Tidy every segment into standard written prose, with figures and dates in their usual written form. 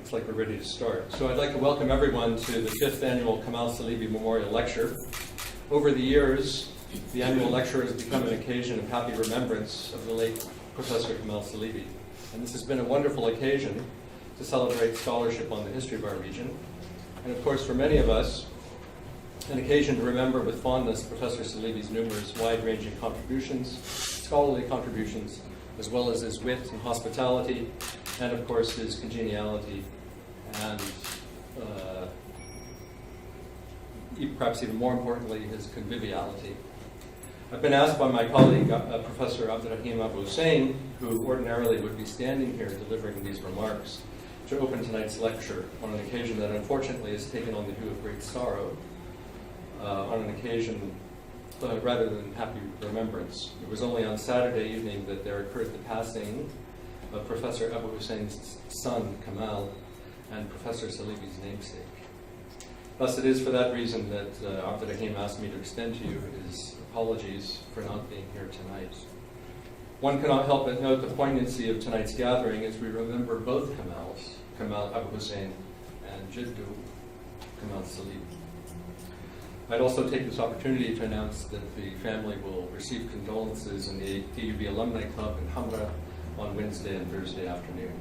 Looks like we're ready to start. So I'd like to welcome everyone to the 5th Annual Kamal Salibi Memorial Lecture. Over the years, the annual lecture has become an occasion of happy remembrance of the late Professor Kamal Salibi. And this has been a wonderful occasion to celebrate scholarship on the history of our region. And of course, for many of us, an occasion to remember with fondness Professor Salibi's numerous wide-ranging contributions, scholarly contributions, as well as his wit and hospitality, and of course his congeniality and perhaps even more importantly, his conviviality. I've been asked by my colleague, Professor Abdurrahim Abu Hussein, who ordinarily would be standing here delivering these remarks, to open tonight's lecture on an occasion that unfortunately has taken on the hue of great sorrow, on an occasion rather than happy remembrance. It was only on Saturday evening that there occurred the passing of Professor Abu Hussein's son, Kamal, and Professor Salibi's namesake. Thus, it is for that reason that Abdurrahim asked me to extend to you his apologies for not being here tonight. One cannot help but note the poignancy of tonight's gathering as we remember both Kamals, Kamal Abu Hussein and Jiddu Kamal Salibi. I'd also take this opportunity to announce that the family will receive condolences in the AUB Alumni Club in Hamra on Wednesday and Thursday afternoon.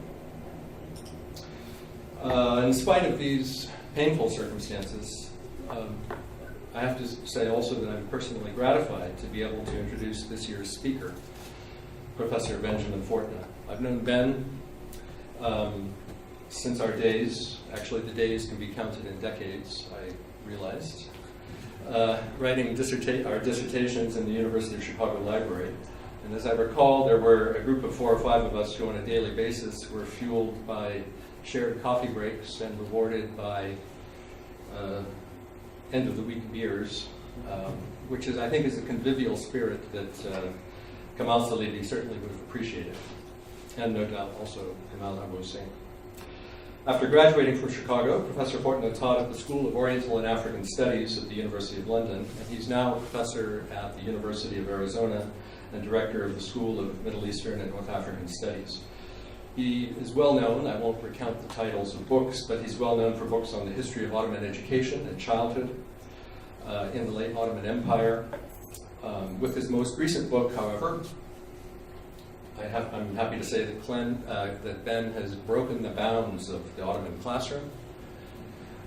In spite of these painful circumstances, I have to say also that I'm personally gratified to be able to introduce this year's speaker, Professor Benjamin Fortna. I've known Ben since our days. Actually, the days can be counted in decades, I realized. Writing our dissertations in the University of Chicago Library. And as I recall, there were a group of 4 or 5 of us who on a daily basis were fueled by shared coffee breaks and rewarded by end-of-the-week beers, which I think is a convivial spirit that Kamal Salibi certainly would have appreciated, and no doubt also Kamal Abu Hussein. After graduating from Chicago, Professor Fortna taught at the School of Oriental and African Studies at the University of London, and he's now a professor at the University of Arizona and director of the School of Middle Eastern and North African Studies. He is well known, I won't recount the titles of books, but he's well known for books on the history of Ottoman education and childhood in the late Ottoman Empire. With his most recent book, however, I'm happy to say that Ben has broken the bounds of the Ottoman classroom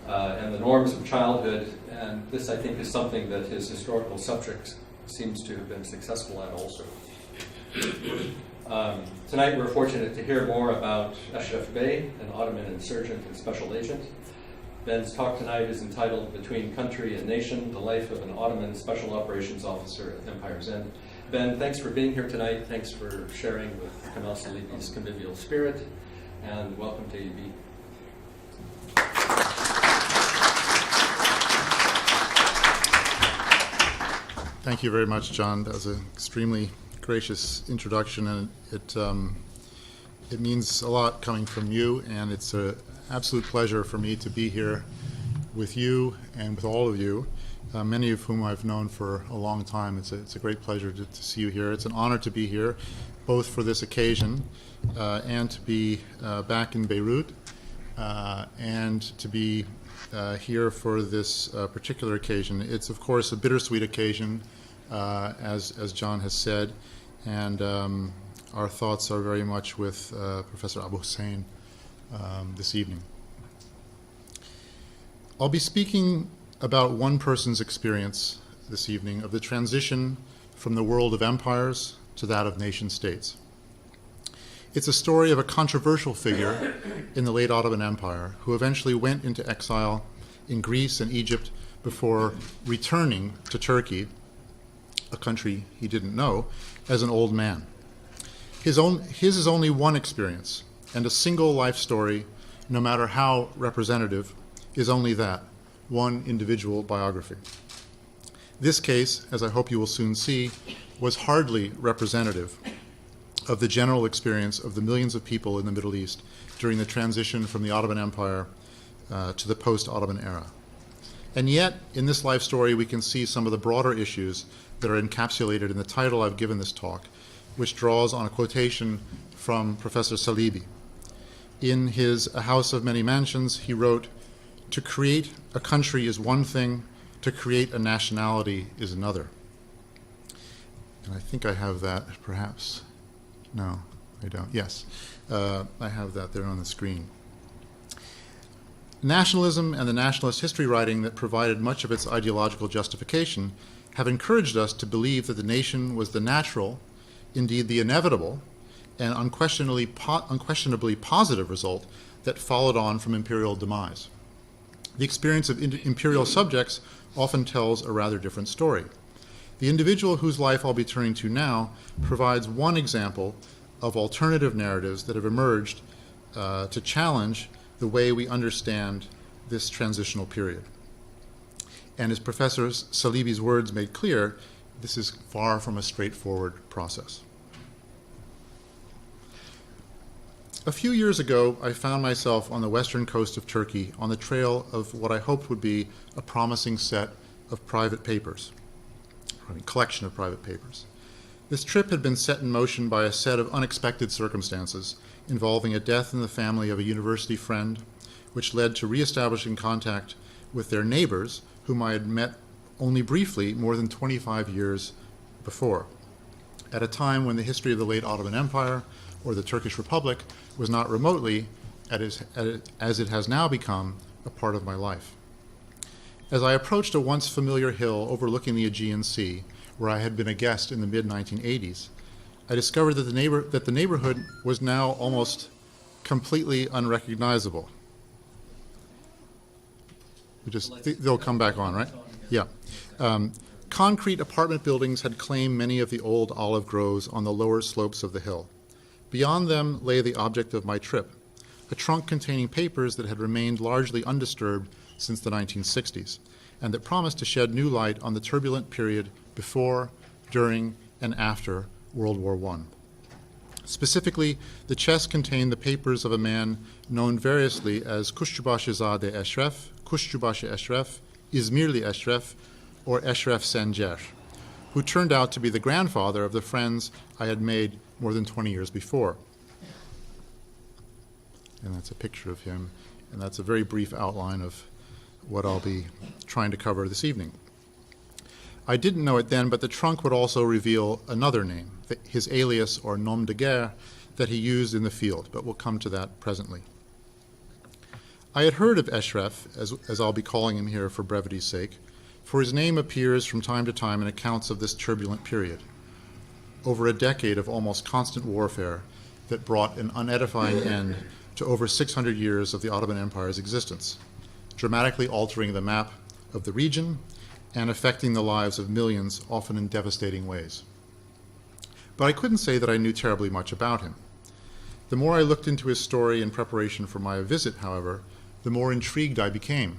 and the norms of childhood, and this I think is something that his historical subject seems to have been successful at also. Tonight we're fortunate to hear more about Ashraf Bey, an Ottoman insurgent and special agent. Ben's talk tonight is entitled Between Country and Nation, the Life of an Ottoman Special Operations Officer at Empire's End. Ben, thanks for being here tonight. Thanks for sharing with Kamal Salibi's convivial spirit, and welcome to AUB. Thank you very much, John. That was an extremely gracious introduction, and it means a lot coming from you, and it's an absolute pleasure for me to be here with you and with all of you. Many of whom I've known for a long time. It's a great pleasure to see you here. It's an honor to be here, both for this occasion and to be back in Beirut and to be here for this particular occasion. It's, of course, a bittersweet occasion, as John has said, and our thoughts are very much with Professor Abu Hussein this evening. I'll be speaking about one person's experience this evening of the transition from the world of empires to that of nation states. It's a story of a controversial figure in the late Ottoman Empire who eventually went into exile in Greece and Egypt before returning to Turkey, a country he didn't know, as an old man. His is only one experience, and a single life story, no matter how representative, is only that. One individual biography. This case, as I hope you will soon see, was hardly representative of the general experience of the millions of people in the Middle East during the transition from the Ottoman Empire to the post-Ottoman era. And yet, in this life story, we can see some of the broader issues that are encapsulated in the title I've given this talk, which draws on a quotation from Professor Salibi. In his A House of Many Mansions, he wrote, "To create a country is one thing, to create a nationality is another." And I think I have that, perhaps. No, I don't. Yes, I have that there on the screen. Nationalism and the nationalist history writing that provided much of its ideological justification have encouraged us to believe that the nation was the natural, indeed the inevitable, and unquestionably positive result that followed on from imperial demise. The experience of imperial subjects often tells a rather different story. The individual whose life I'll be turning to now provides one example of alternative narratives that have emerged to challenge the way we understand this transitional period. And as Professor Salibi's words made clear, this is far from a straightforward process. A few years ago, I found myself on the western coast of Turkey on the trail of what I hoped would be a promising set of private papers, collection of private papers. This trip had been set in motion by a set of unexpected circumstances involving a death in the family of a university friend, which led to reestablishing contact with their neighbors, whom I had met only briefly more than 25 years before, at a time when the history of the late Ottoman Empire or the Turkish Republic was not remotely, as it has now become, a part of my life. As I approached a once familiar hill overlooking the Aegean Sea, where I had been a guest in the mid-1980s, I discovered that the neighborhood was now almost completely unrecognizable. They'll come back on, right? Yeah. Concrete apartment buildings had claimed many of the old olive groves on the lower slopes of the hill. Beyond them lay the object of my trip, a trunk containing papers that had remained largely undisturbed since the 1960s, and that promised to shed new light on the turbulent period before, during, and after World War I. Specifically, the chest contained the papers of a man known variously as Kuşçubaşızade Eşref, Kuşçubaşı Eşref, İzmirli Eşref, or Eşref Sencer, who turned out to be the grandfather of the friends I had made more than 20 years before. And that's a picture of him, and that's a very brief outline of what I'll be trying to cover this evening. I didn't know it then, but the trunk would also reveal another name, his alias or nom de guerre that he used in the field, but we'll come to that presently. I had heard of Eşref, as I'll be calling him here for brevity's sake, for his name appears from time to time in accounts of this turbulent period, over a decade of almost constant warfare that brought an unedifying end to over 600 years of the Ottoman Empire's existence, dramatically altering the map of the region and affecting the lives of millions, often in devastating ways. But I couldn't say that I knew terribly much about him. The more I looked into his story in preparation for my visit, however, the more intrigued I became.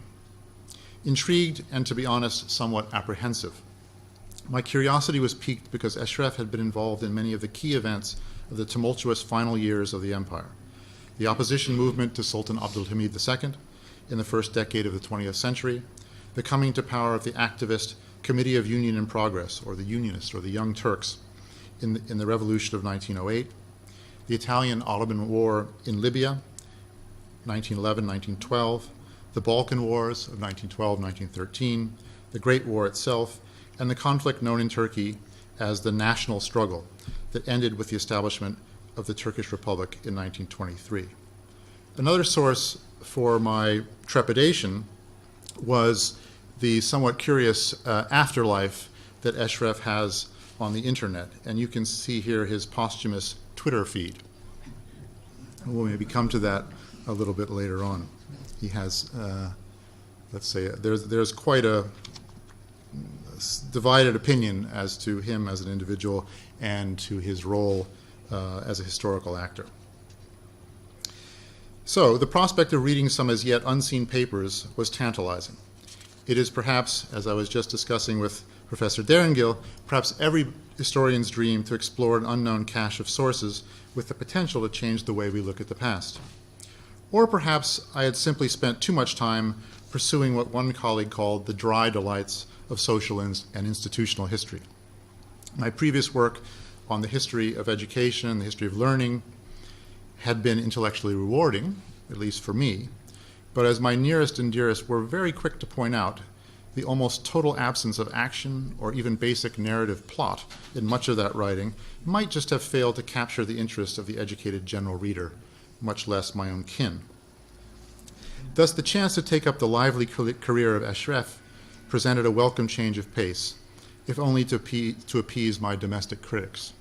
Intrigued and, to be honest, somewhat apprehensive. My curiosity was piqued because Eşref had been involved in many of the key events of the tumultuous final years of the empire. The opposition movement to Sultan Abdülhamid II in the first decade of the 20th century, the coming to power of the activist Committee of Union and Progress, or the Unionists, or the Young Turks, in the revolution of 1908, the Italian-Ottoman War in Libya, 1911-1912, the Balkan Wars of 1912-1913, the Great War itself, and the conflict known in Turkey as the national struggle that ended with the establishment of the Turkish Republic in 1923. Another source for my trepidation was the somewhat curious afterlife that Eşref has on the internet, and you can see here his posthumous Twitter feed. We'll maybe come to that a little bit later on. He has, let's say, there's quite a divided opinion as to him as an individual and to his role as a historical actor. So the prospect of reading some as yet unseen papers was tantalizing. It is perhaps, as I was just discussing with Professor Derengil, perhaps every historian's dream to explore an unknown cache of sources with the potential to change the way we look at the past. Or perhaps I had simply spent too much time pursuing what one colleague called the dry delights of social and institutional history. My previous work on the history of education and the history of learning had been intellectually rewarding, at least for me, but as my nearest and dearest were very quick to point out, the almost total absence of action or even basic narrative plot in much of that writing might just have failed to capture the interest of the educated general reader, much less my own kin. Thus, the chance to take up the lively career of Ashraf presented a welcome change of pace, if only to appease my domestic critics.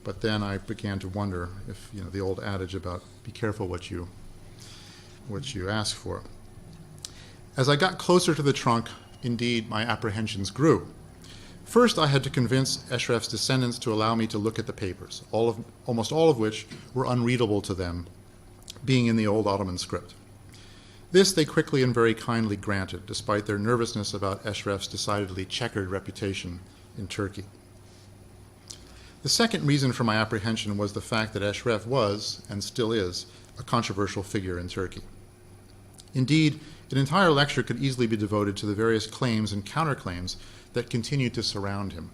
But then I began to wonder if, the old adage about be careful what you ask for. As I got closer to the trunk, indeed, my apprehensions grew. First, I had to convince Ashraf's descendants to allow me to look at the papers, almost all of which were unreadable to them, being in the old Ottoman script. This they quickly and very kindly granted, despite their nervousness about Ashraf's decidedly checkered reputation in Turkey. The second reason for my apprehension was the fact that Ashraf was, and still is, a controversial figure in Turkey. Indeed, an entire lecture could easily be devoted to the various claims and counterclaims that continue to surround him,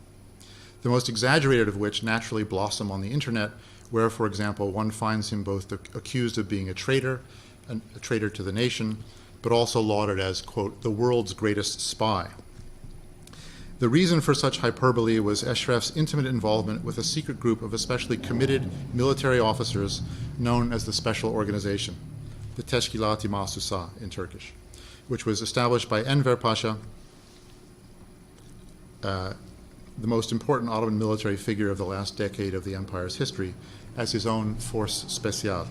the most exaggerated of which naturally blossom on the internet, where, for example, one finds him both accused of being a traitor to the nation, but also lauded as, quote, the world's greatest spy. The reason for such hyperbole was Ashraf's intimate involvement with a secret group of especially committed military officers known as the Special Organization, the Teşkilat-i Mahsusa in Turkish, which was established by Enver Pasha, the most important Ottoman military figure of the last decade of the empire's history, as his own force spéciale.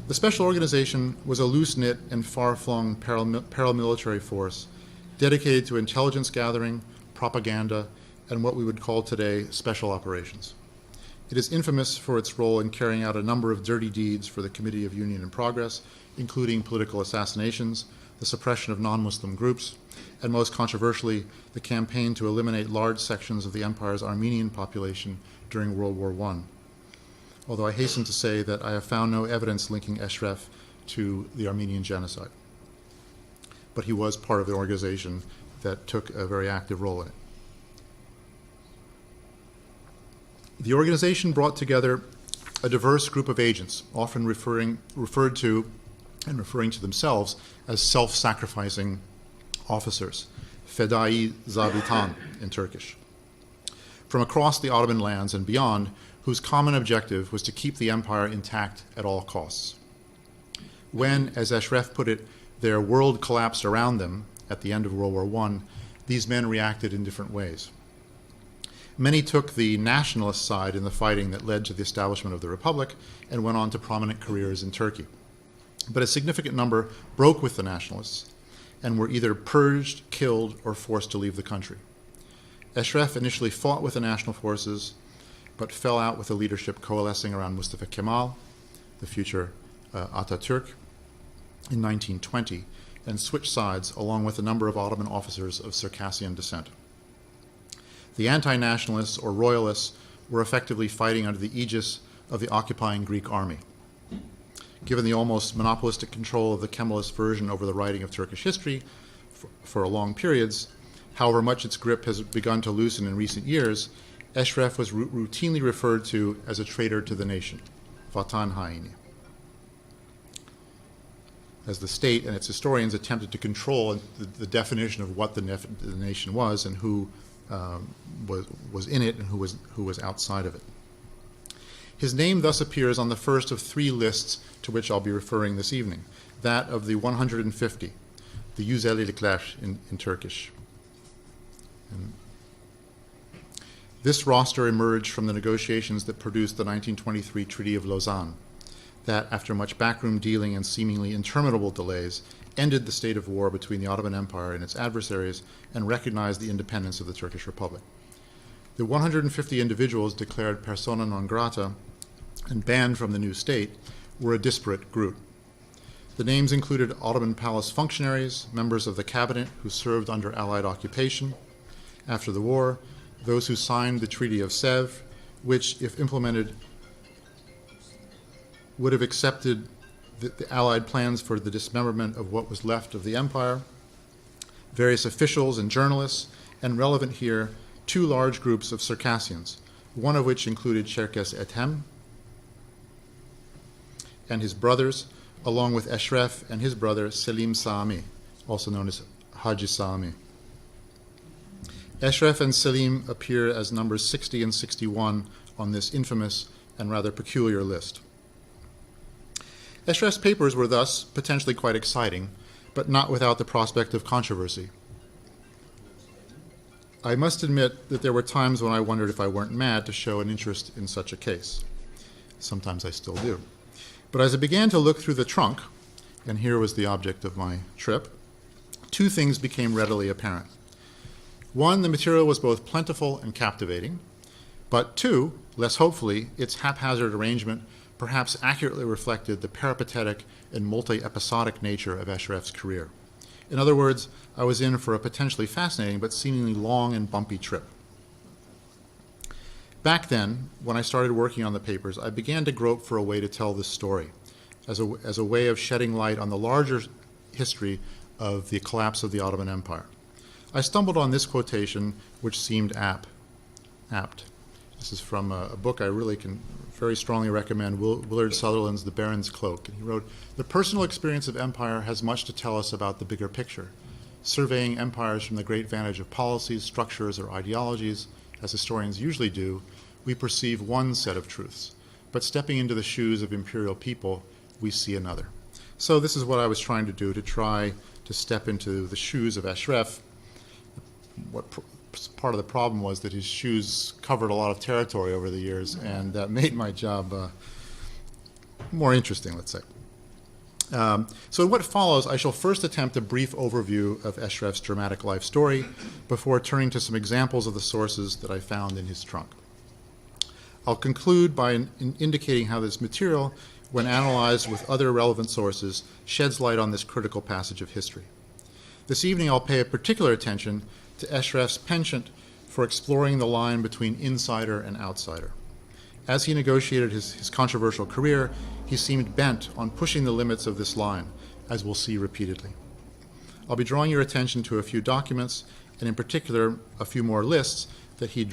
The Special Organization was a loose-knit and far-flung paramilitary force dedicated to intelligence gathering, propaganda, and what we would call today special operations. It is infamous for its role in carrying out a number of dirty deeds for the Committee of Union and Progress, including political assassinations, the suppression of non-Muslim groups, and most controversially, the campaign to eliminate large sections of the empire's Armenian population during World War I. Although I hasten to say that I have found no evidence linking Ashraf to the Armenian genocide. But he was part of the organization that took a very active role in it. The organization brought together a diverse group of agents, often referring to themselves as self-sacrificing officers, fedai zabitan in Turkish, from across the Ottoman lands and beyond, whose common objective was to keep the empire intact at all costs. When, as Ashraf put it, their world collapsed around them at the end of World War I, these men reacted in different ways. Many took the nationalist side in the fighting that led to the establishment of the Republic and went on to prominent careers in Turkey. But a significant number broke with the nationalists and were either purged, killed, or forced to leave the country. Ashraf initially fought with the national forces, but fell out with the leadership coalescing around Mustafa Kamal, the future Atatürk, in 1920, and switched sides along with a number of Ottoman officers of Circassian descent. The anti-nationalists or royalists were effectively fighting under the aegis of the occupying Greek army. Given the almost monopolistic control of the Kemalist version over the writing of Turkish history for long periods, however much its grip has begun to loosen in recent years, Ashraf was routinely referred to as a traitor to the nation, Vatan Haini, as the state and its historians attempted to control the definition of what the nation was and who was in it and who was outside of it. His name thus appears on the first of three lists to which I'll be referring this evening, that of the 150, the Yüzelilikler in Turkish. And this roster emerged from the negotiations that produced the 1923 Treaty of Lausanne, that, after much backroom dealing and seemingly interminable delays, ended the state of war between the Ottoman Empire and its adversaries and recognized the independence of the Turkish Republic. The 150 individuals declared persona non grata and banned from the new state were a disparate group. The names included Ottoman palace functionaries, members of the cabinet who served under Allied occupation after the war, those who signed the Treaty of Sèvres, which, if implemented, would have accepted the Allied plans for the dismemberment of what was left of the empire, various officials and journalists, and relevant here, two large groups of Circassians, one of which included Cherkes Ethem, and his brothers, along with Ashraf and his brother Selim Sami, also known as Haji Sami. Ashraf and Selim appear as numbers 60 and 61 on this infamous and rather peculiar list. Ashraf's papers were thus potentially quite exciting, but not without the prospect of controversy. I must admit that there were times when I wondered if I weren't mad to show an interest in such a case. Sometimes I still do. But as I began to look through the trunk, and here was the object of my trip, two things became readily apparent. One, the material was both plentiful and captivating, but two, less hopefully, its haphazard arrangement perhaps accurately reflected the peripatetic and multi-episodic nature of Ashraf's career. In other words, I was in for a potentially fascinating but seemingly long and bumpy trip. Back then, when I started working on the papers, I began to grope for a way to tell this story, as a way of shedding light on the larger history of the collapse of the Ottoman Empire. I stumbled on this quotation, which seemed apt. This is from a book I really can very strongly recommend, Willard Sutherland's The Baron's Cloak. And he wrote, "The personal experience of empire has much to tell us about the bigger picture. Surveying empires from the great vantage of policies, structures, or ideologies, as historians usually do, we perceive one set of truths. But stepping into the shoes of imperial people, we see another." So this is what I was trying to do, to try to step into the shoes of Ashraf. What part of the problem was that his shoes covered a lot of territory over the years, and that made my job more interesting, let's say. So in what follows, I shall first attempt a brief overview of Ashraf's dramatic life story before turning to some examples of the sources that I found in his trunk. I'll conclude by indicating how this material, when analyzed with other relevant sources, sheds light on this critical passage of history. This evening I'll pay a particular attention to Ashraf's penchant for exploring the line between insider and outsider. As he negotiated his controversial career, he seemed bent on pushing the limits of this line, as we'll see repeatedly. I'll be drawing your attention to a few documents, and in particular, a few more lists that were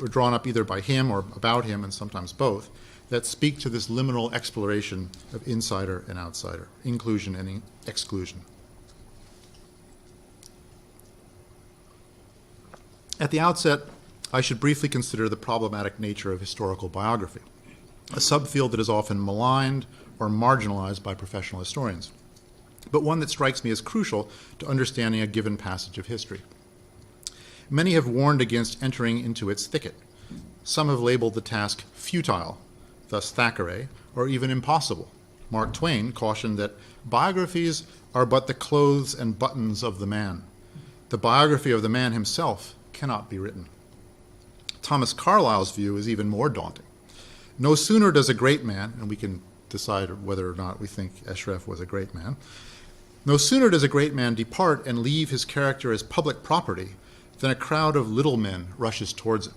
drawn up either by him or about him, and sometimes both, that speak to this liminal exploration of insider and outsider, inclusion and exclusion. At the outset, I should briefly consider the problematic nature of historical biography, a subfield that is often maligned or marginalized by professional historians, but one that strikes me as crucial to understanding a given passage of history. Many have warned against entering into its thicket. Some have labeled the task futile, thus Thackeray, or even impossible. Mark Twain cautioned that biographies are but the clothes and buttons of the man. The biography of the man himself cannot be written. Thomas Carlyle's view is even more daunting. No sooner does a great man, and we can decide whether or not we think Ashraf was a great man, no sooner does a great man depart and leave his character as public property than a crowd of little men rushes towards it.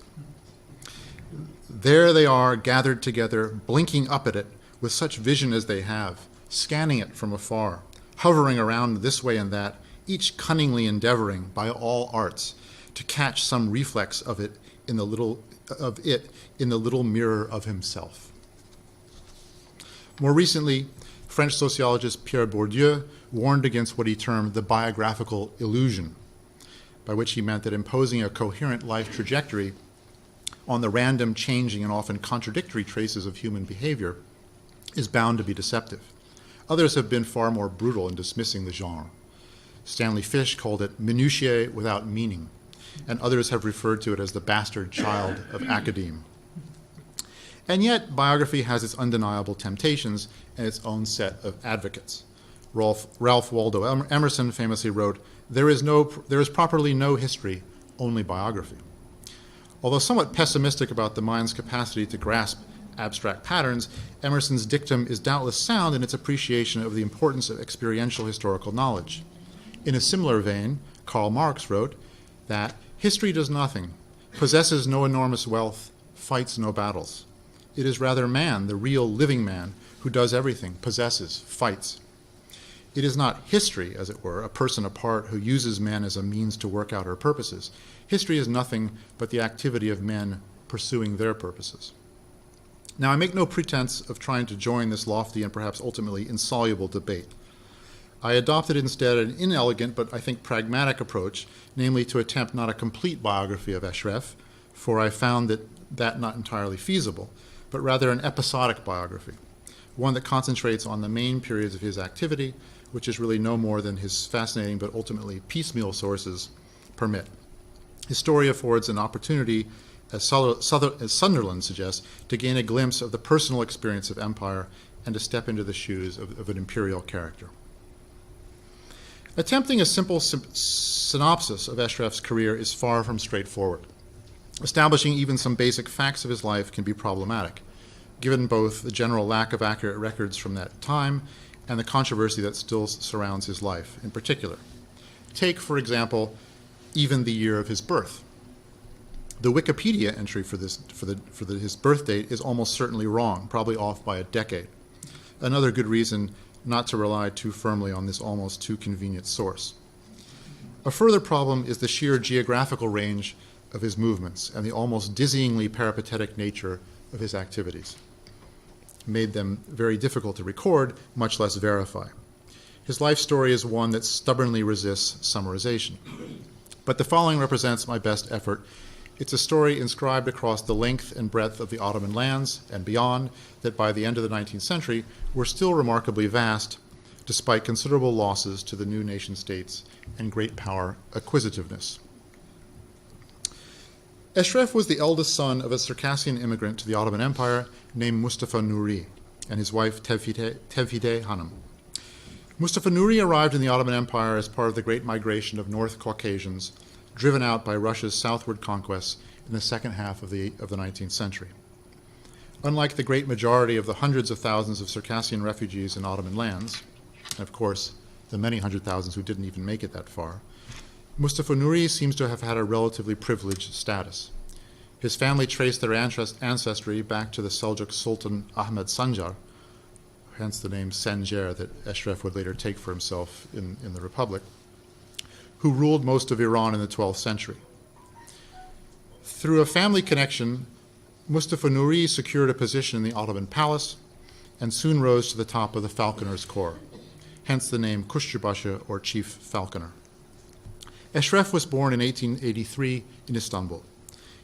There they are, gathered together, blinking up at it with such vision as they have, scanning it from afar, hovering around this way and that, each cunningly endeavoring by all arts to catch some reflex of it in the little mirror of himself. More recently, French sociologist Pierre Bourdieu warned against what he termed the biographical illusion, by which he meant that imposing a coherent life trajectory on the random, changing, and often contradictory traces of human behavior is bound to be deceptive. Others have been far more brutal in dismissing the genre. Stanley Fish called it minutiae without meaning, and others have referred to it as the bastard child of academe. And yet, biography has its undeniable temptations and its own set of advocates. Ralph Waldo Emerson famously wrote, there is properly no history, only biography." Although somewhat pessimistic about the mind's capacity to grasp abstract patterns, Emerson's dictum is doubtless sound in its appreciation of the importance of experiential historical knowledge. In a similar vein, Karl Marx wrote that history does nothing, possesses no enormous wealth, fights no battles. It is rather man, the real living man, who does everything, possesses, fights. It is not history, as it were, a person apart who uses men as a means to work out her purposes. History is nothing but the activity of men pursuing their purposes. Now, I make no pretense of trying to join this lofty and perhaps ultimately insoluble debate. I adopted instead an inelegant but I think pragmatic approach, namely to attempt not a complete biography of Ashraf, for I found that not entirely feasible, but rather an episodic biography, one that concentrates on the main periods of his activity, which is really no more than his fascinating but ultimately piecemeal sources permit. His story affords an opportunity, as Sunderland suggests, to gain a glimpse of the personal experience of empire and to step into the shoes of an imperial character. Attempting a simple synopsis of Ashraf's career is far from straightforward. Establishing even some basic facts of his life can be problematic, given both the general lack of accurate records from that time and the controversy that still surrounds his life in particular. Take, for example, even the year of his birth. The Wikipedia entry for his birth date is almost certainly wrong, probably off by a decade. Another good reason not to rely too firmly on this almost too convenient source. A further problem is the sheer geographical range of his movements and the almost dizzyingly peripatetic nature of his activities. Made them very difficult to record, much less verify. His life story is one that stubbornly resists summarization. But the following represents my best effort. It's a story inscribed across the length and breadth of the Ottoman lands and beyond that by the end of the 19th century were still remarkably vast, despite considerable losses to the new nation-states and great power acquisitiveness. Ashraf was the eldest son of a Circassian immigrant to the Ottoman Empire named Mustafa Nuri and his wife Tevhide Hanım. Mustafa Nuri arrived in the Ottoman Empire as part of the Great Migration of North Caucasians, driven out by Russia's southward conquests in the second half of the 19th century. Unlike the great majority of the hundreds of thousands of Circassian refugees in Ottoman lands, and of course the many hundred thousands who didn't even make it that far, Mustafa Nuri seems to have had a relatively privileged status. His family traced their ancestry back to the Seljuk Sultan Ahmed Sanjar, hence the name Sanjar that Ashraf would later take for himself in the Republic, who ruled most of Iran in the 12th century. Through a family connection, Mustafa Nuri secured a position in the Ottoman palace and soon rose to the top of the Falconers' Corps, hence the name Kuşçubaşı or Chief Falconer. Ashraf was born in 1883 in Istanbul.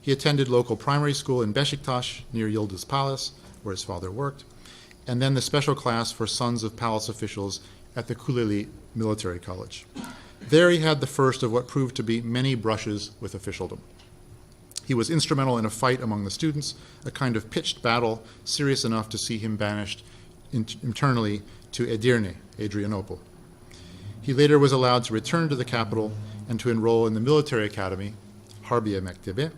He attended local primary school in Beşiktaş near Yıldız Palace, where his father worked, and then the special class for sons of palace officials at the Kuleli Military College. There he had the first of what proved to be many brushes with officialdom. He was instrumental in a fight among the students, a kind of pitched battle serious enough to see him banished internally to Edirne, Adrianople. He later was allowed to return to the capital and to enroll in the military academy, Harbiye Mektebi,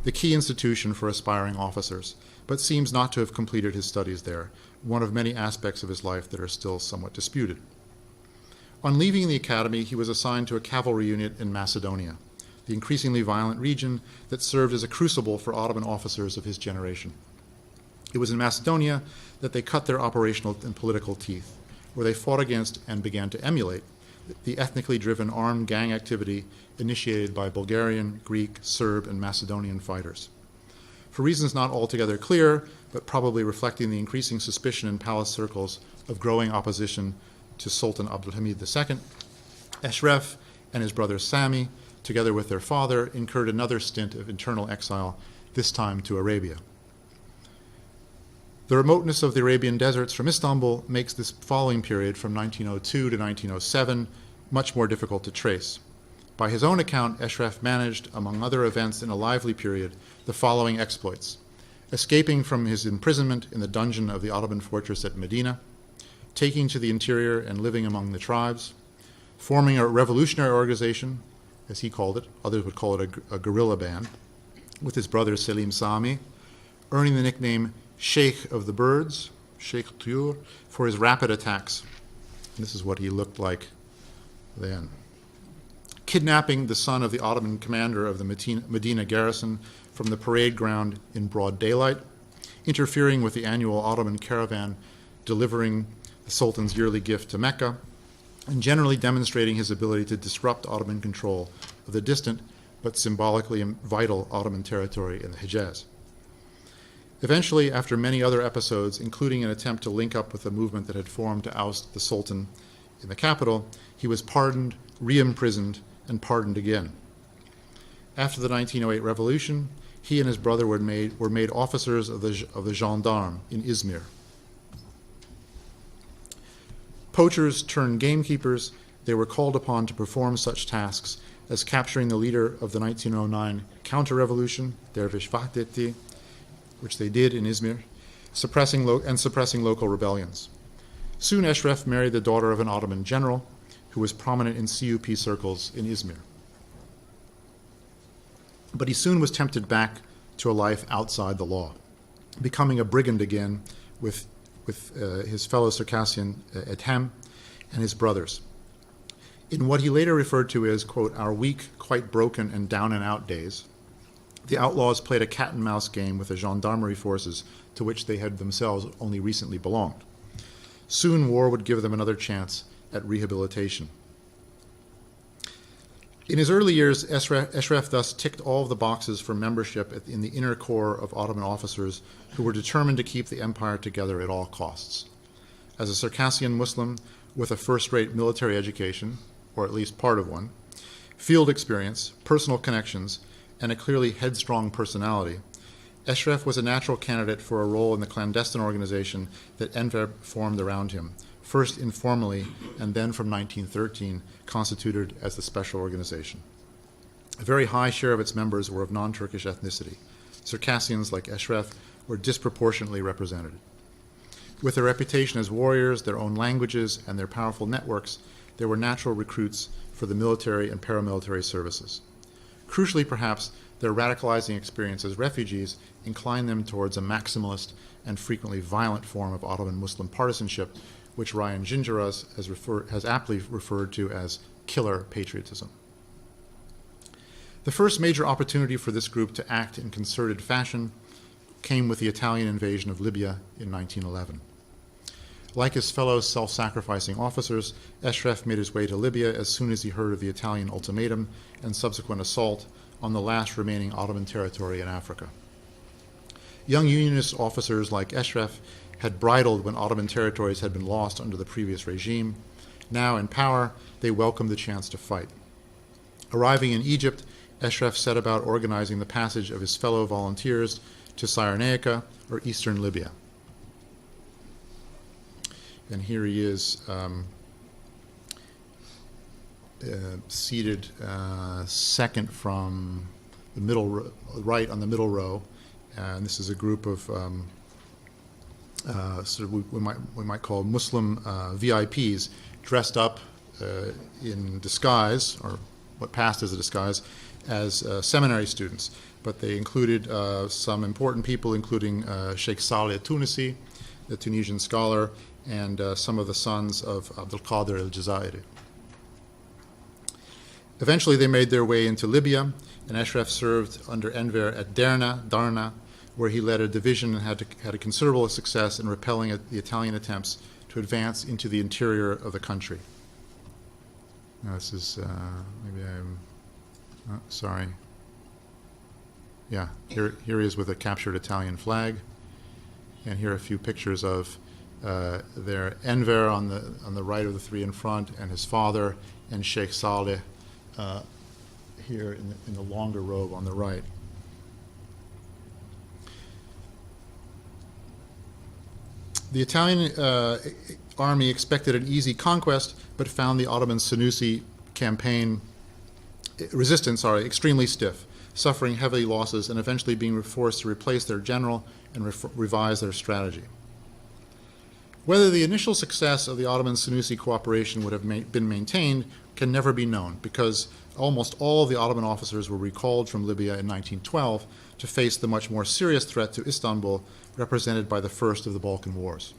the key institution for aspiring officers, but seems not to have completed his studies there, one of many aspects of his life that are still somewhat disputed. On leaving the academy, he was assigned to a cavalry unit in Macedonia, the increasingly violent region that served as a crucible for Ottoman officers of his generation. It was in Macedonia that they cut their operational and political teeth, where they fought against and began to emulate the ethnically driven armed gang activity initiated by Bulgarian, Greek, Serb, and Macedonian fighters. For reasons not altogether clear, but probably reflecting the increasing suspicion in palace circles of growing opposition to Sultan Abdulhamid II, Ashraf and his brother Sami, together with their father, incurred another stint of internal exile, this time to Arabia. The remoteness of the Arabian deserts from Istanbul makes this following period from 1902 to 1907 much more difficult to trace. By his own account, Ashraf managed, among other events in a lively period, the following exploits: escaping from his imprisonment in the dungeon of the Ottoman fortress at Medina, taking to the interior and living among the tribes, forming a revolutionary organization, as he called it, others would call it a guerrilla band, with his brother Selim Sami, earning the nickname Sheikh of the Birds, Sheikh Tuyur, for his rapid attacks. And this is what he looked like then. Kidnapping the son of the Ottoman commander of the Medina garrison from the parade ground in broad daylight, interfering with the annual Ottoman caravan delivering the Sultan's yearly gift to Mecca, and generally demonstrating his ability to disrupt Ottoman control of the distant but symbolically vital Ottoman territory in the Hejaz. Eventually, after many other episodes, including an attempt to link up with a movement that had formed to oust the Sultan in the capital, he was pardoned, re-imprisoned, and pardoned again. After the 1908 revolution, he and his brother were made officers of the gendarmes in Izmir. Poachers turned gamekeepers, they were called upon to perform such tasks as capturing the leader of the 1909 counter-revolution, Dervish Vahdeti, which they did in Izmir, suppressing local rebellions. Soon Eshref married the daughter of an Ottoman general who was prominent in CUP circles in Izmir. But he soon was tempted back to a life outside the law, becoming a brigand again with his fellow Circassian Ethem and his brothers. In what he later referred to as, quote, our weak, quite broken, and down-and-out days, the outlaws played a cat-and-mouse game with the gendarmerie forces to which they had themselves only recently belonged. Soon war would give them another chance at rehabilitation. In his early years, Eshref thus ticked all of the boxes for membership in the inner core of Ottoman officers who were determined to keep the empire together at all costs. As a Circassian Muslim with a first-rate military education, or at least part of one, field experience, personal connections, and a clearly headstrong personality, Eshref was a natural candidate for a role in the clandestine organization that Enver formed around him, first informally and then from 1913 constituted as the Special Organization. A very high share of its members were of non-Turkish ethnicity. Circassians like Eshref were disproportionately represented. With their reputation as warriors, their own languages, and their powerful networks, they were natural recruits for the military and paramilitary services. Crucially, perhaps, their radicalizing experience as refugees inclined them towards a maximalist and frequently violent form of Ottoman Muslim partisanship, which Ryan Gingeras has aptly referred to as killer patriotism. The first major opportunity for this group to act in concerted fashion came with the Italian invasion of Libya in 1911. Like his fellow self-sacrificing officers, Eshref made his way to Libya as soon as he heard of the Italian ultimatum and subsequent assault on the last remaining Ottoman territory in Africa. Young Unionist officers like Eshref had bridled when Ottoman territories had been lost under the previous regime. Now in power, they welcomed the chance to fight. Arriving in Egypt, Eshref set about organizing the passage of his fellow volunteers to Cyrenaica, or eastern Libya. And here he is seated second from the middle, right on the middle row. And this is a group of sort of we might call Muslim VIPs dressed up in disguise, or what passed as a disguise, as seminary students. But they included some important people, including Sheikh Saleh Tunisi, the Tunisian scholar, and some of the sons of Abdul Qadir al-Jazairi. Eventually, they made their way into Libya, and Eshref served under Enver at Darna, where he led a division and had a considerable success in repelling the Italian attempts to advance into the interior of the country. Now, this is, maybe I'm, sorry. Yeah, here he is with a captured Italian flag. And here are a few pictures of their Enver on the right of the three in front, and his father, and Sheikh Saleh here in the longer robe on the right. The Italian army expected an easy conquest, but found the Ottoman Senussi resistance extremely stiff, suffering heavy losses and eventually being forced to replace their general and revise their strategy. Whether the initial success of the Ottoman-Senussi cooperation would have been maintained can never be known, because almost all of the Ottoman officers were recalled from Libya in 1912 to face the much more serious threat to Istanbul represented by the first of the Balkan Wars.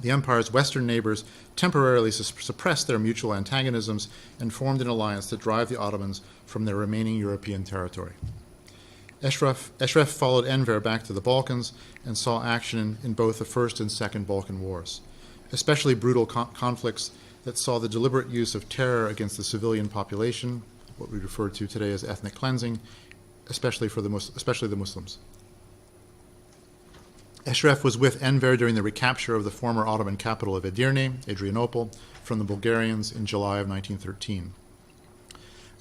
The empire's western neighbors temporarily suppressed their mutual antagonisms and formed an alliance to drive the Ottomans from their remaining European territory. Eshref followed Enver back to the Balkans and saw action in both the First and Second Balkan Wars, especially brutal conflicts that saw the deliberate use of terror against the civilian population, what we refer to today as ethnic cleansing, especially the Muslims. Ashraf was with Enver during the recapture of the former Ottoman capital of Edirne, Adrianople, from the Bulgarians in July of 1913.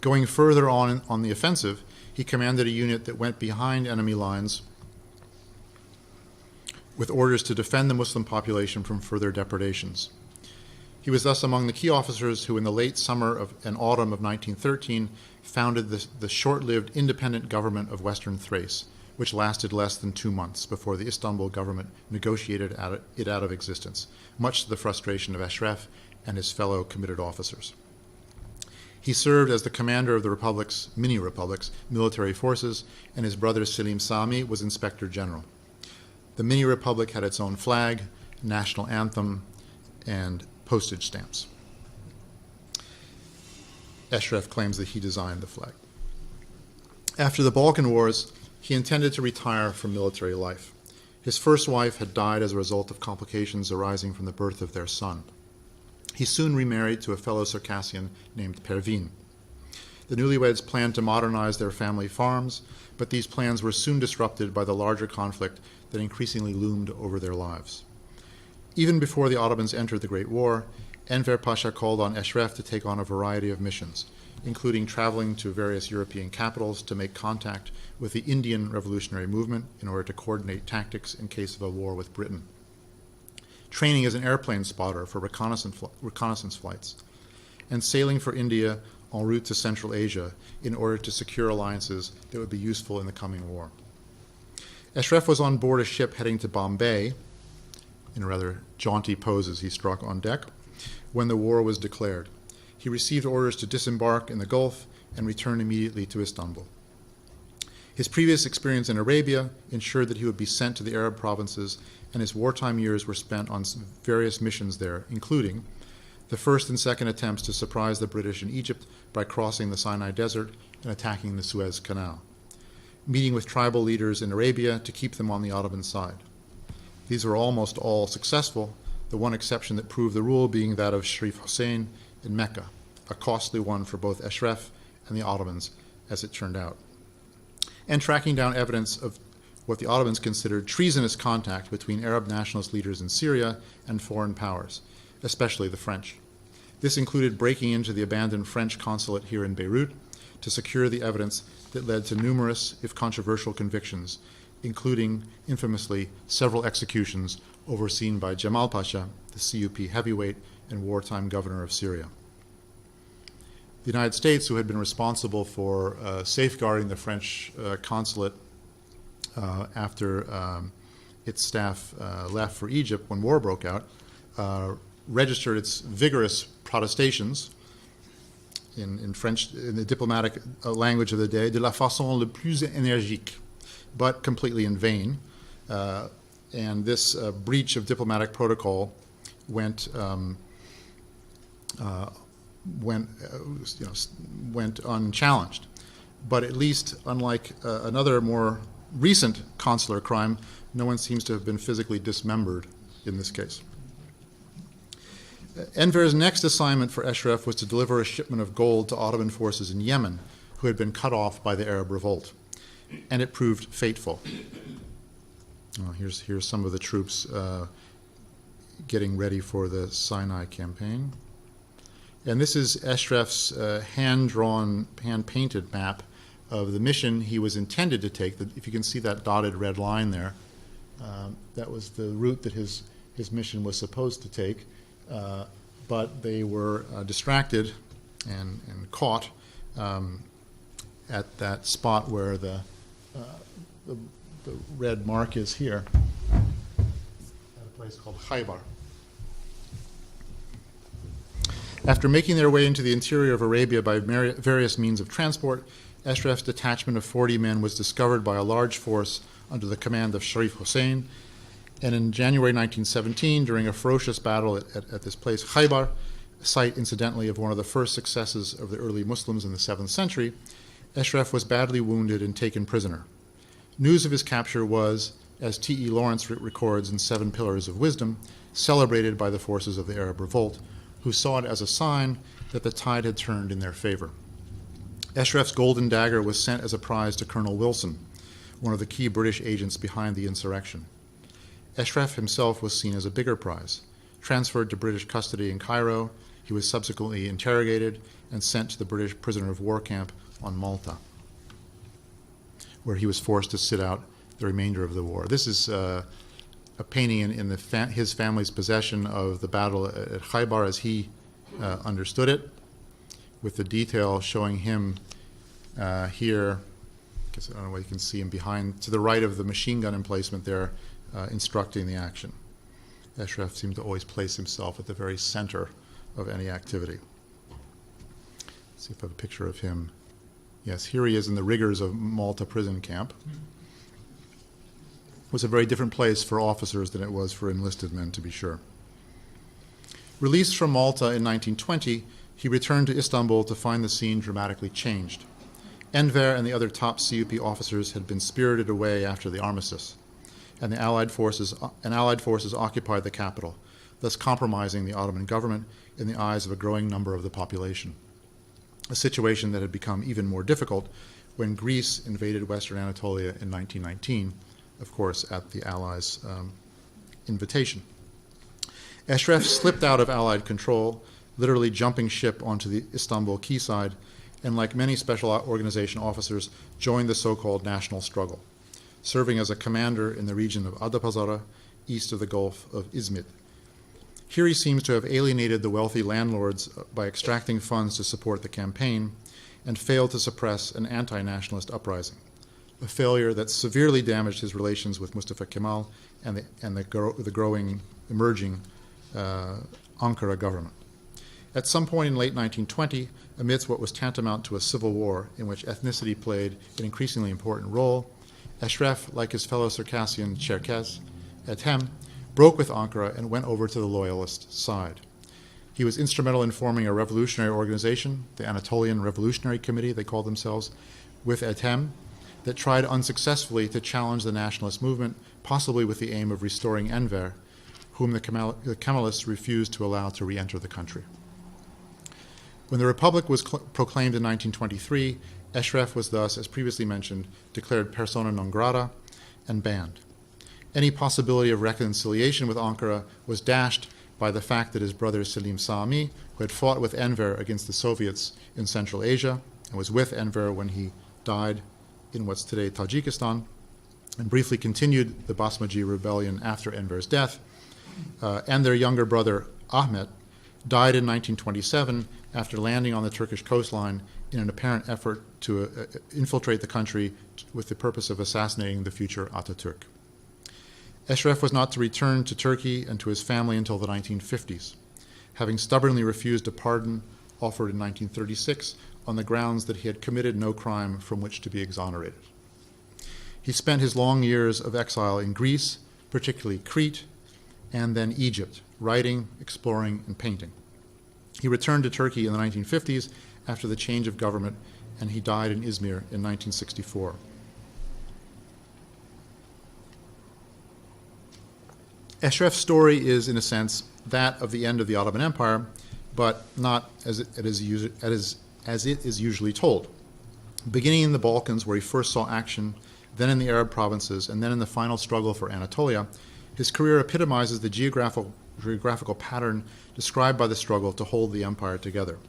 Going further on the offensive, he commanded a unit that went behind enemy lines with orders to defend the Muslim population from further depredations. He was thus among the key officers who, in the late summer and autumn of 1913, founded the short-lived independent government of Western Thrace, which lasted less than 2 months before the Istanbul government negotiated it out of existence, much to the frustration of Ashraf and his fellow committed officers. He served as the commander of the Republic's, mini-republic's, military forces, and his brother Selim Sami was inspector general. The mini-republic had its own flag, national anthem, and postage stamps. Ashraf claims that he designed the flag. After the Balkan Wars, he intended to retire from military life. His first wife had died as a result of complications arising from the birth of their son. He soon remarried to a fellow Circassian named Pervin. The newlyweds planned to modernize their family farms, but these plans were soon disrupted by the larger conflict that increasingly loomed over their lives. Even before the Ottomans entered the Great War, Enver Pasha called on Ashraf to take on a variety of missions, including traveling to various European capitals to make contact with the Indian revolutionary movement in order to coordinate tactics in case of a war with Britain, training as an airplane spotter for reconnaissance flights, and sailing for India en route to Central Asia in order to secure alliances that would be useful in the coming war. Ashraf was on board a ship heading to Bombay, in a rather jaunty pose as he struck on deck, when the war was declared. He received orders to disembark in the Gulf and return immediately to Istanbul. His previous experience in Arabia ensured that he would be sent to the Arab provinces, and his wartime years were spent on various missions there, including the first and second attempts to surprise the British in Egypt by crossing the Sinai Desert and attacking the Suez Canal, meeting with tribal leaders in Arabia to keep them on the Ottoman side. These were almost all successful, the one exception that proved the rule being that of Sharif Hussein in Mecca, a costly one for both Ashraf and the Ottomans, as it turned out, and tracking down evidence of what the Ottomans considered treasonous contact between Arab nationalist leaders in Syria and foreign powers, especially the French. This included breaking into the abandoned French consulate here in Beirut to secure the evidence that led to numerous, if controversial, convictions, including, infamously, several executions overseen by Jamal Pasha, the CUP heavyweight and wartime governor of Syria. The United States, who had been responsible for safeguarding the French consulate after its staff left for Egypt when war broke out, registered its vigorous protestations in French, in the diplomatic language of the day, de la façon le plus énergique, but completely in vain. And this breach of diplomatic protocol went unchallenged. But at least, unlike another more recent consular crime, no one seems to have been physically dismembered in this case. Enver's next assignment for Ashraf was to deliver a shipment of gold to Ottoman forces in Yemen, who had been cut off by the Arab revolt, and it proved fateful. Here's some of the troops getting ready for the Sinai campaign. And this is Ashraf's hand-drawn, hand-painted map of the mission he was intended to take. If you can see that dotted red line there, that was the route that his mission was supposed to take. But they were distracted and caught at that spot where the red mark is here, at a place called Khaybar. After making their way into the interior of Arabia by various means of transport, Ashraf's detachment of 40 men was discovered by a large force under the command of Sharif Hussein, and in January 1917, during a ferocious battle at this place, Khaybar, site incidentally of one of the first successes of the early Muslims in the 7th century, Ashraf was badly wounded and taken prisoner. News of his capture was, as T.E. Lawrence records in 7 Pillars of Wisdom, celebrated by the forces of the Arab revolt, who saw it as a sign that the tide had turned in their favor. Ashraf's golden dagger was sent as a prize to Colonel Wilson, one of the key British agents behind the insurrection. Ashraf himself was seen as a bigger prize. Transferred to British custody in Cairo, he was subsequently interrogated and sent to the British prisoner of war camp on Malta, where he was forced to sit out the remainder of the war. This is a painting in his family's possession of the battle at Khaybar as he understood it, with the detail showing him here. I guess I don't know whether you can see him behind, to the right of the machine gun emplacement there, instructing the action. Ashraf seemed to always place himself at the very center of any activity. Let's see if I have a picture of him. Yes, here he is in the rigors of Malta prison camp. It was a very different place for officers than it was for enlisted men, to be sure. Released from Malta in 1920, he returned to Istanbul to find the scene dramatically changed. Enver and the other top CUP officers had been spirited away after the armistice, and Allied forces occupied the capital, thus compromising the Ottoman government in the eyes of a growing number of the population, a situation that had become even more difficult when Greece invaded Western Anatolia in 1919, of course, at the Allies' invitation. Ashraf slipped out of Allied control, literally jumping ship onto the Istanbul quayside, and like many special organization officers, joined the so-called national struggle, serving as a commander in the region of Adapazarı, east of the Gulf of Izmit. Here he seems to have alienated the wealthy landlords by extracting funds to support the campaign and failed to suppress an anti-nationalist uprising, a failure that severely damaged his relations with Mustafa Kemal and the growing, emerging Ankara government. At some point in late 1920, amidst what was tantamount to a civil war in which ethnicity played an increasingly important role, Ashraf, like his fellow Circassian Cherkess, Ethem, broke with Ankara and went over to the loyalist side. He was instrumental in forming a revolutionary organization, the Anatolian Revolutionary Committee, they called themselves, with Ethem, that tried unsuccessfully to challenge the nationalist movement, possibly with the aim of restoring Enver, whom the Kemalists refused to allow to re-enter the country. When the Republic was proclaimed in 1923, Ashraf was thus, as previously mentioned, declared persona non grata and banned. Any possibility of reconciliation with Ankara was dashed by the fact that his brother Selim Sami, who had fought with Enver against the Soviets in Central Asia and was with Enver when he died in what's today Tajikistan, and briefly continued the Basmaji rebellion after Enver's death, and their younger brother Ahmet, died in 1927 after landing on the Turkish coastline in an apparent effort to infiltrate the country with the purpose of assassinating the future Ataturk. Ashraf was not to return to Turkey and to his family until the 1950s, having stubbornly refused a pardon offered in 1936 on the grounds that he had committed no crime from which to be exonerated. He spent his long years of exile in Greece, particularly Crete, and then Egypt, writing, exploring, and painting. He returned to Turkey in the 1950s after the change of government, and he died in Izmir in 1964. Ashraf's story is, in a sense, that of the end of the Ottoman Empire, but not as it is usually told. Beginning in the Balkans, where he first saw action, then in the Arab provinces, and then in the final struggle for Anatolia, his career epitomizes the geographical pattern described by the struggle to hold the empire together.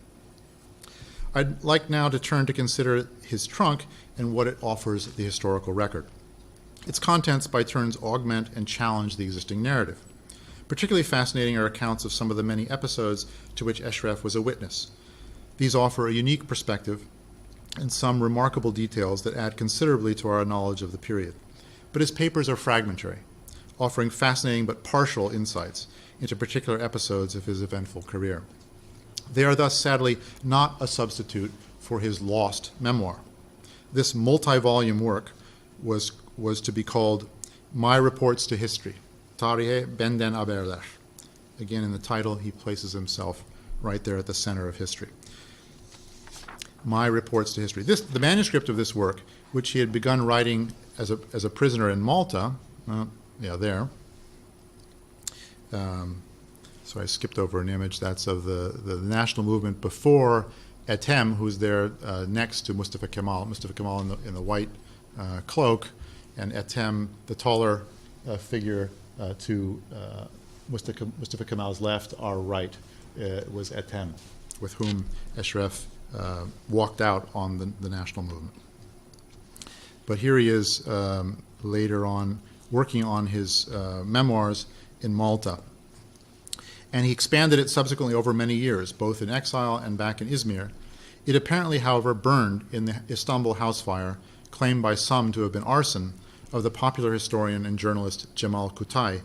I'd like now to turn to consider his trunk and what it offers the historical record. Its contents by turns augment and challenge the existing narrative. Particularly fascinating are accounts of some of the many episodes to which Ashraf was a witness. These offer a unique perspective and some remarkable details that add considerably to our knowledge of the period. But his papers are fragmentary, offering fascinating but partial insights into particular episodes of his eventful career. They are thus, sadly, not a substitute for his lost memoir. This multi-volume work was to be called My Reports to History, Tarihe Benden Haberler. Again, in the title, he places himself right there at the center of history. My Reports to History. The manuscript of this work, which he had begun writing as a prisoner in Malta, there. So I skipped over an image. That's of the national movement before Ethem, who's there next to Mustafa Kemal. Mustafa Kemal in the white cloak, and Ethem, the taller figure, to Mustafa Kemal's left, our right, was Ethem, with whom Ashraf walked out on the national movement. But here he is later on working on his memoirs in Malta. And he expanded it subsequently over many years, both in exile and back in Izmir. It apparently, however, burned in the Istanbul house fire, claimed by some to have been arson, of the popular historian and journalist Cemal Kutay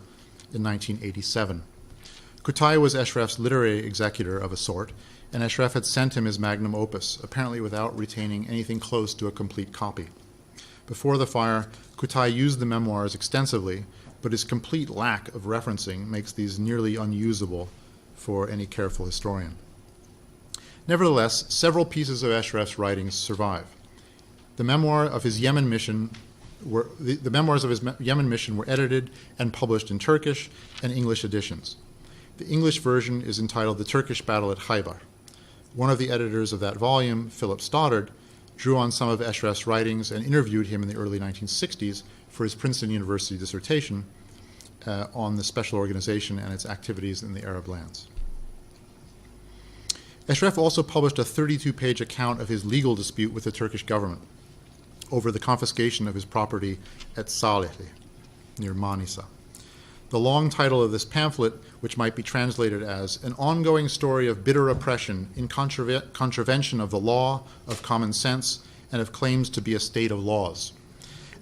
in 1987. Kutay was Ashraf's literary executor of a sort, and Ashraf had sent him his magnum opus, apparently without retaining anything close to a complete copy. Before the fire, Kutay used the memoirs extensively, but his complete lack of referencing makes these nearly unusable for any careful historian. Nevertheless, several pieces of Ashraf's writings survive. The memoirs of his Yemen mission were edited and published in Turkish and English editions. The English version is entitled The Turkish Battle at Khaybar. One of the editors of that volume, Philip Stoddard, drew on some of Ashraf's writings and interviewed him in the early 1960s for his Princeton University dissertation on the special organization and its activities in the Arab lands. Ashraf also published a 32-page account of his legal dispute with the Turkish government over the confiscation of his property at Salibi, near Manisa. The long title of this pamphlet, which might be translated as An Ongoing Story of Bitter Oppression in Contravention of the Law, of Common Sense, and of Claims to be a State of Laws,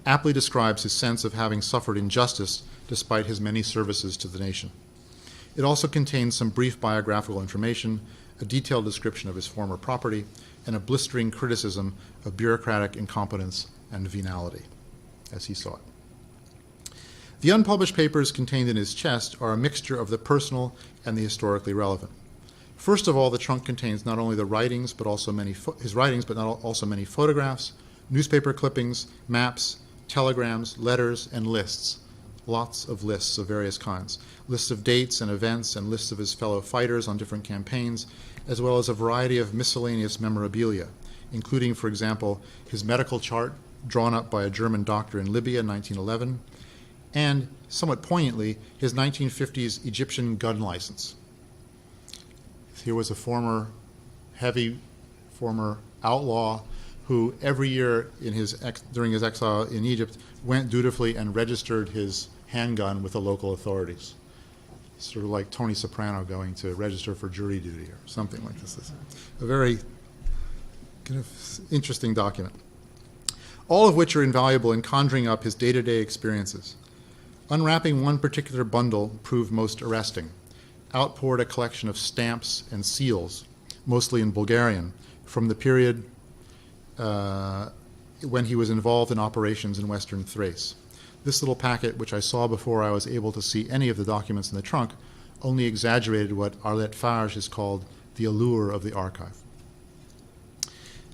aptly describes his sense of having suffered injustice despite his many services to the nation. It also contains some brief biographical information, a detailed description of his former property, and a blistering criticism of bureaucratic incompetence and venality, as he saw it. The unpublished papers contained in his chest are a mixture of the personal and the historically relevant. First of all, the trunk contains not only the writings, but also many photographs, newspaper clippings, maps, telegrams, letters, and lists. Lots of lists of various kinds. Lists of dates and events and lists of his fellow fighters on different campaigns, as well as a variety of miscellaneous memorabilia, including, for example, his medical chart drawn up by a German doctor in Libya in 1911, and, somewhat poignantly, his 1950s Egyptian gun license. Here was a former outlaw who every year during his exile in Egypt went dutifully and registered his handgun with the local authorities. Sort of like Tony Soprano going to register for jury duty or something like this. It's a very kind of interesting document. All of which are invaluable in conjuring up his day-to-day experiences. Unwrapping one particular bundle proved most arresting. Out poured a collection of stamps and seals, mostly in Bulgarian, from the period when he was involved in operations in Western Thrace. This little packet, which I saw before I was able to see any of the documents in the trunk, only exaggerated what Arlette Farge has called the allure of the archive.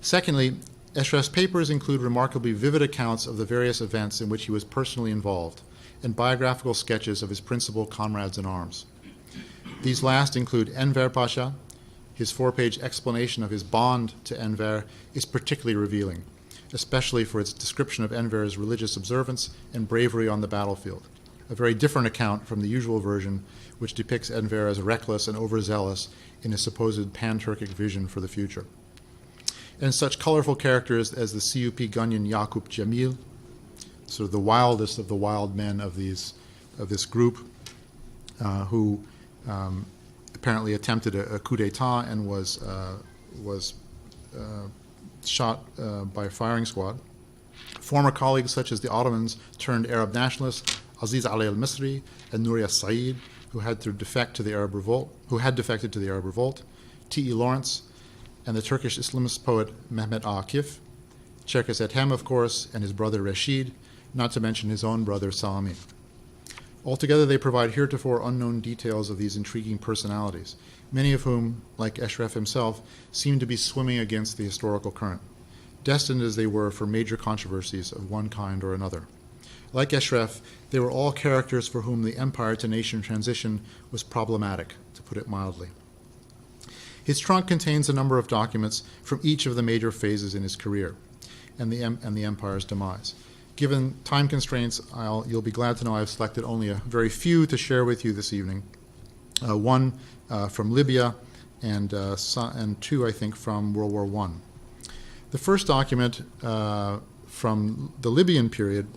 Secondly, Ashraf's papers include remarkably vivid accounts of the various events in which he was personally involved, and biographical sketches of his principal comrades in arms. These last include Enver Pasha. His 4-page explanation of his bond to Enver is particularly revealing, especially for its description of Enver's religious observance and bravery on the battlefield, a very different account from the usual version, which depicts Enver as reckless and overzealous in his supposed pan-Turkic vision for the future. And such colorful characters as the CUP Gunyan Yakup Jamil, sort of the wildest of the wild men of this group, who apparently attempted a coup d'état and was shot by a firing squad. Former colleagues such as the Ottomans turned Arab nationalists Aziz Ali al-Misri and Nuria Said, who had defected to the Arab Revolt, T.E. Lawrence, and the Turkish Islamist poet Mehmet Akif, Cherkes Ethem, of course, and his brother Rashid, not to mention his own brother Sami. Altogether, they provide heretofore unknown details of these intriguing personalities, many of whom, like Ashraf himself, seem to be swimming against the historical current, destined as they were for major controversies of one kind or another. Like Ashraf, they were all characters for whom the empire-to-nation transition was problematic, to put it mildly. His trunk contains a number of documents from each of the major phases in his career and the empire's demise. Given time constraints, you'll be glad to know I've selected only a very few to share with you this evening. One from Libya and two, I think, from World War I. The first document from the Libyan period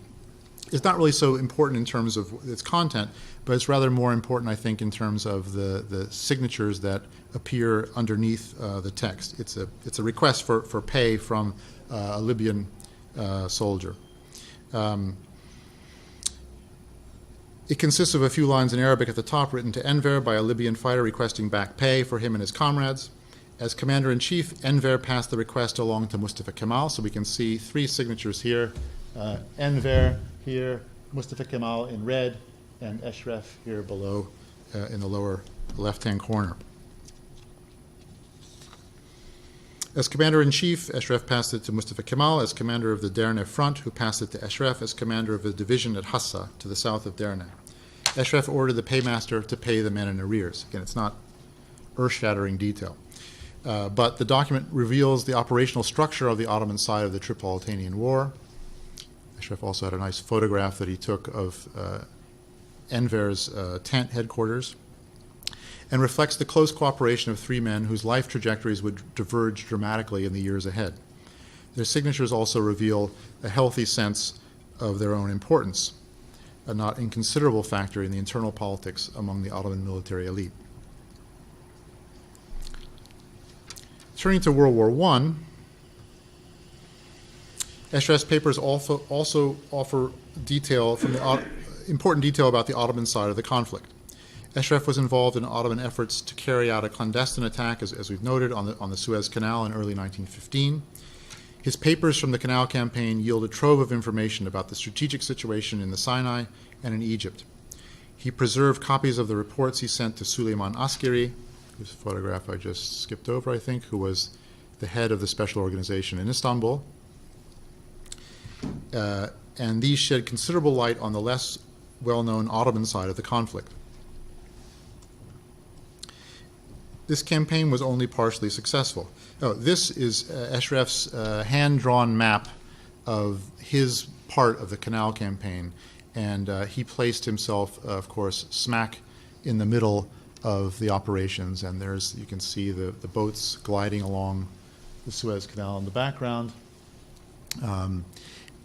is not really so important in terms of its content, but it's rather more important, I think, in terms of the signatures that appear underneath the text. It's a request for pay from a Libyan soldier. It consists of a few lines in Arabic at the top written to Enver by a Libyan fighter requesting back pay for him and his comrades. As commander-in-chief, Enver passed the request along to Mustafa Kamal, so we can see three signatures here. Enver here, Mustafa Kamal in red, and Ashraf here below in the lower left-hand corner. As commander-in-chief, Ashraf passed it to Mustafa Kamal as commander of the Derne front, who passed it to Ashraf as commander of the division at Hassa, to the south of Derne. Ashraf ordered the paymaster to pay the men in arrears. Again, it's not earth-shattering detail. But the document reveals the operational structure of the Ottoman side of the Tripolitanian War. Ashraf also had a nice photograph that he took of Enver's tent headquarters, and reflects the close cooperation of three men whose life trajectories would diverge dramatically in the years ahead. Their signatures also reveal a healthy sense of their own importance, a not inconsiderable factor in the internal politics among the Ottoman military elite. Turning to World War I, Ashraf's papers also offer important detail about the Ottoman side of the conflict. Ashraf was involved in Ottoman efforts to carry out a clandestine attack, as we've noted, on the Suez Canal in early 1915. His papers from the Canal campaign yield a trove of information about the strategic situation in the Sinai and in Egypt. He preserved copies of the reports he sent to Suleiman Askeri, whose photograph I just skipped over, I think, who was the head of the special organization in Istanbul. And these shed considerable light on the less well-known Ottoman side of the conflict. This campaign was only partially successful. This is Ashraf's hand-drawn map of his part of the Canal campaign, and he placed himself, of course, smack in the middle of the operations, and you can see the boats gliding along the Suez Canal in the background.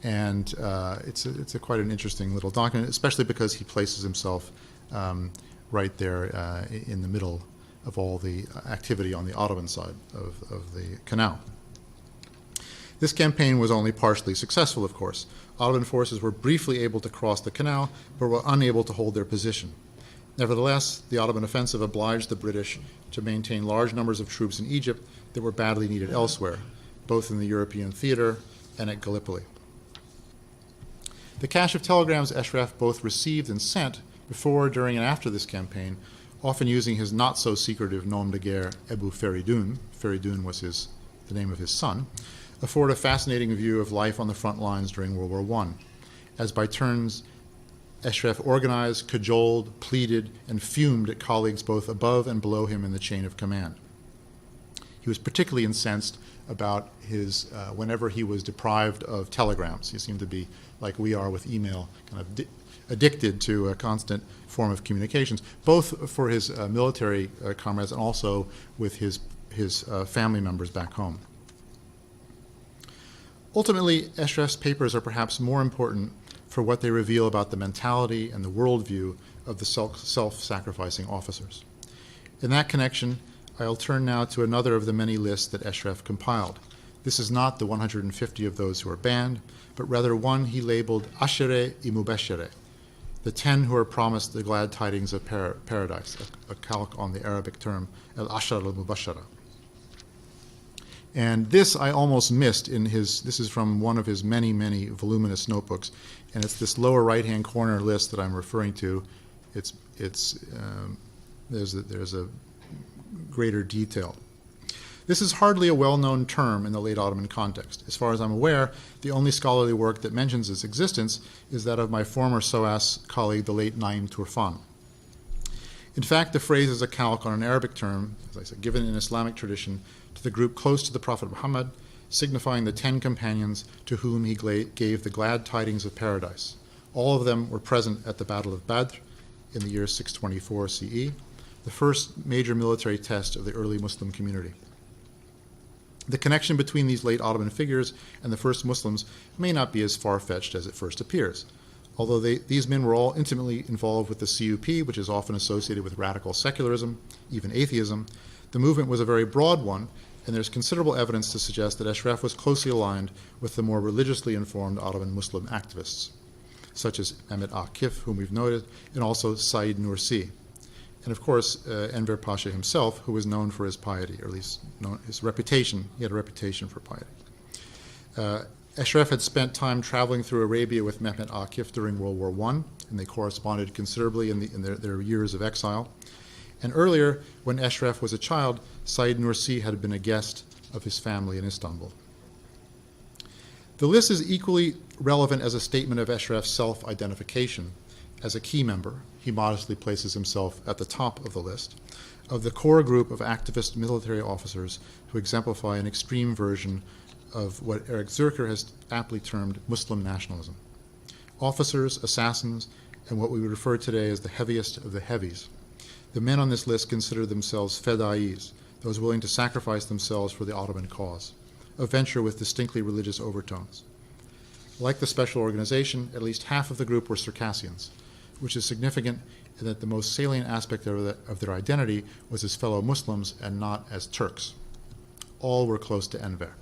It's quite an interesting little document, especially because he places himself right there in the middle of all the activity on the Ottoman side of the canal. This campaign was only partially successful, of course. Ottoman forces were briefly able to cross the canal, but were unable to hold their position. Nevertheless, the Ottoman offensive obliged the British to maintain large numbers of troops in Egypt that were badly needed elsewhere, both in the European theater and at Gallipoli. The cache of telegrams Ashraf both received and sent before, during, and after this campaign, often using his not-so-secretive nom de guerre, Ebu Feridun — Feridun was the name of his son — afford a fascinating view of life on the front lines during World War I, as by turns Ashraf organized, cajoled, pleaded, and fumed at colleagues both above and below him in the chain of command. He was particularly incensed about his, whenever he was deprived of telegrams. He seemed to be, like we are with email, kind of addicted to a constant form of communications, both for his military comrades and also with his family members back home. Ultimately, Ashraf's papers are perhaps more important for what they reveal about the mentality and the worldview of the self-sacrificing officers. In that connection, I'll turn now to another of the many lists that Ashraf compiled. This is not the 150 of those who are banned, but rather one he labeled Ashere-i Mubashere, the 10 who are promised the glad tidings of paradise, a calque on the Arabic term al-Ashar al-Mubashara. And this I almost missed this is from one of his many, many voluminous notebooks, and it's this lower right-hand corner list that I'm referring to. There's a greater detail. This is hardly a well-known term in the late Ottoman context. As far as I'm aware, the only scholarly work that mentions its existence is that of my former SOAS colleague, the late Naim Turfan. In fact, the phrase is a calque on an Arabic term, as I said, given in Islamic tradition to the group close to the Prophet Muhammad, signifying the 10 companions to whom he gave the glad tidings of paradise. All of them were present at the Battle of Badr in the year 624 CE, the first major military test of the early Muslim community. The connection between these late Ottoman figures and the first Muslims may not be as far-fetched as it first appears. Although these men were all intimately involved with the CUP, which is often associated with radical secularism, even atheism, the movement was a very broad one, and there's considerable evidence to suggest that Ashraf was closely aligned with the more religiously informed Ottoman Muslim activists, such as Mehmet Akif, whom we've noted, and also Said Nursi. And of course, Enver Pasha himself, who was known for his piety, or at least his reputation. He had a reputation for piety. Ashraf had spent time traveling through Arabia with Mehmet Akif during World War I, and they corresponded considerably in their years of exile. And earlier, when Ashraf was a child, Said Nursi had been a guest of his family in Istanbul. The list is equally relevant as a statement of Ashraf's self-identification. As a key member, he modestly places himself at the top of the list, of the core group of activist military officers who exemplify an extreme version of what Eric Zürcher has aptly termed Muslim nationalism. Officers, assassins, and what we would refer today as the heaviest of the heavies. The men on this list consider themselves fedais, those willing to sacrifice themselves for the Ottoman cause, a venture with distinctly religious overtones. Like the special organization, at least half of the group were Circassians, which is significant in that the most salient aspect of their identity was as fellow Muslims and not as Turks. All were close to Enver.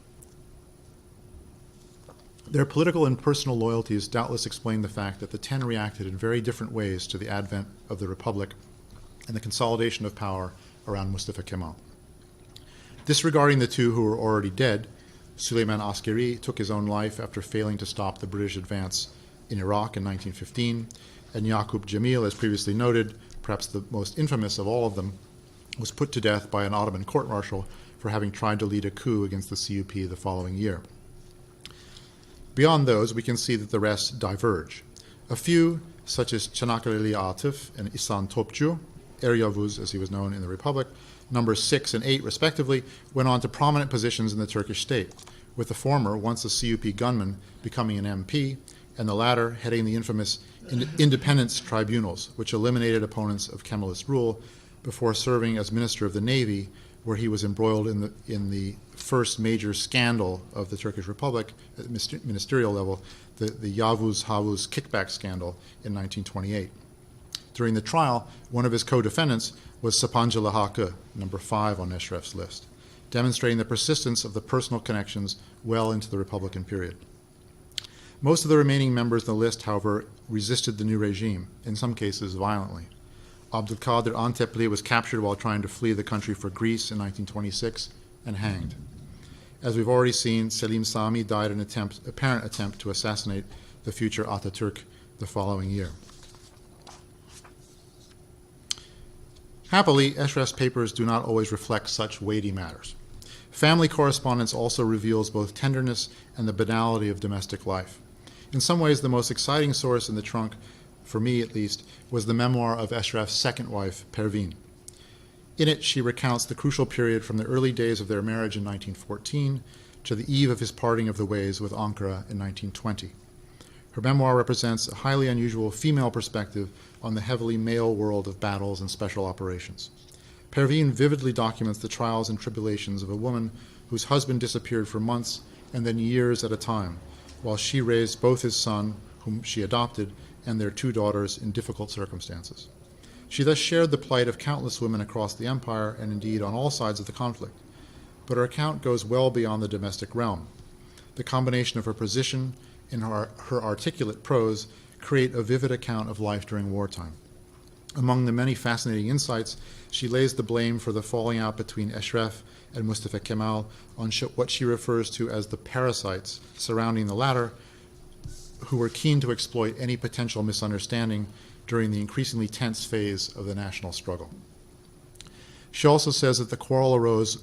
Their political and personal loyalties doubtless explain the fact that the 10 reacted in very different ways to the advent of the Republic and the consolidation of power around Mustafa Kemal. Disregarding the two who were already dead, Süleyman Askeri took his own life after failing to stop the British advance in Iraq in 1915, and Yaqub Jamil, as previously noted, perhaps the most infamous of all of them, was put to death by an Ottoman court-martial for having tried to lead a coup against the CUP the following year. Beyond those, we can see that the rest diverge. A few, such as Çanakkale'li Atif and İhsan Topçu, Eryavuz, as he was known in the Republic, numbers 6 and 8 respectively, went on to prominent positions in the Turkish state, with the former, once a CUP gunman, becoming an MP, and the latter heading the infamous independence tribunals, which eliminated opponents of Kemalist rule before serving as Minister of the Navy, where he was embroiled in the first major scandal of the Turkish Republic at ministerial level, the Yavuz Havuz kickback scandal in 1928. During the trial, one of his co-defendants was Sapancalı Hakkı, number 5 on Ashraf's list, demonstrating the persistence of the personal connections well into the Republican period. Most of the remaining members of the list, however, resisted the new regime, in some cases violently. Abdülkadir Antepli was captured while trying to flee the country for Greece in 1926 and hanged. As we've already seen, Selim Sami died in an apparent attempt to assassinate the future Ataturk the following year. Happily, Ashraf's papers do not always reflect such weighty matters. Family correspondence also reveals both tenderness and the banality of domestic life. In some ways, the most exciting source in the trunk, for me at least, was the memoir of Ashraf's second wife, Pervin. In it, she recounts the crucial period from the early days of their marriage in 1914 to the eve of his parting of the ways with Ankara in 1920. Her memoir represents a highly unusual female perspective on the heavily male world of battles and special operations. Pervin vividly documents the trials and tribulations of a woman whose husband disappeared for months and then years at a time, while she raised both his son, whom she adopted, and their 2 daughters in difficult circumstances. She thus shared the plight of countless women across the empire and indeed on all sides of the conflict. But her account goes well beyond the domestic realm. The combination of her position and her articulate prose create a vivid account of life during wartime. Among the many fascinating insights, she lays the blame for the falling out between Ashraf and Mustafa Kemal on what she refers to as the parasites surrounding the latter, who were keen to exploit any potential misunderstanding during the increasingly tense phase of the national struggle. She also says that the quarrel arose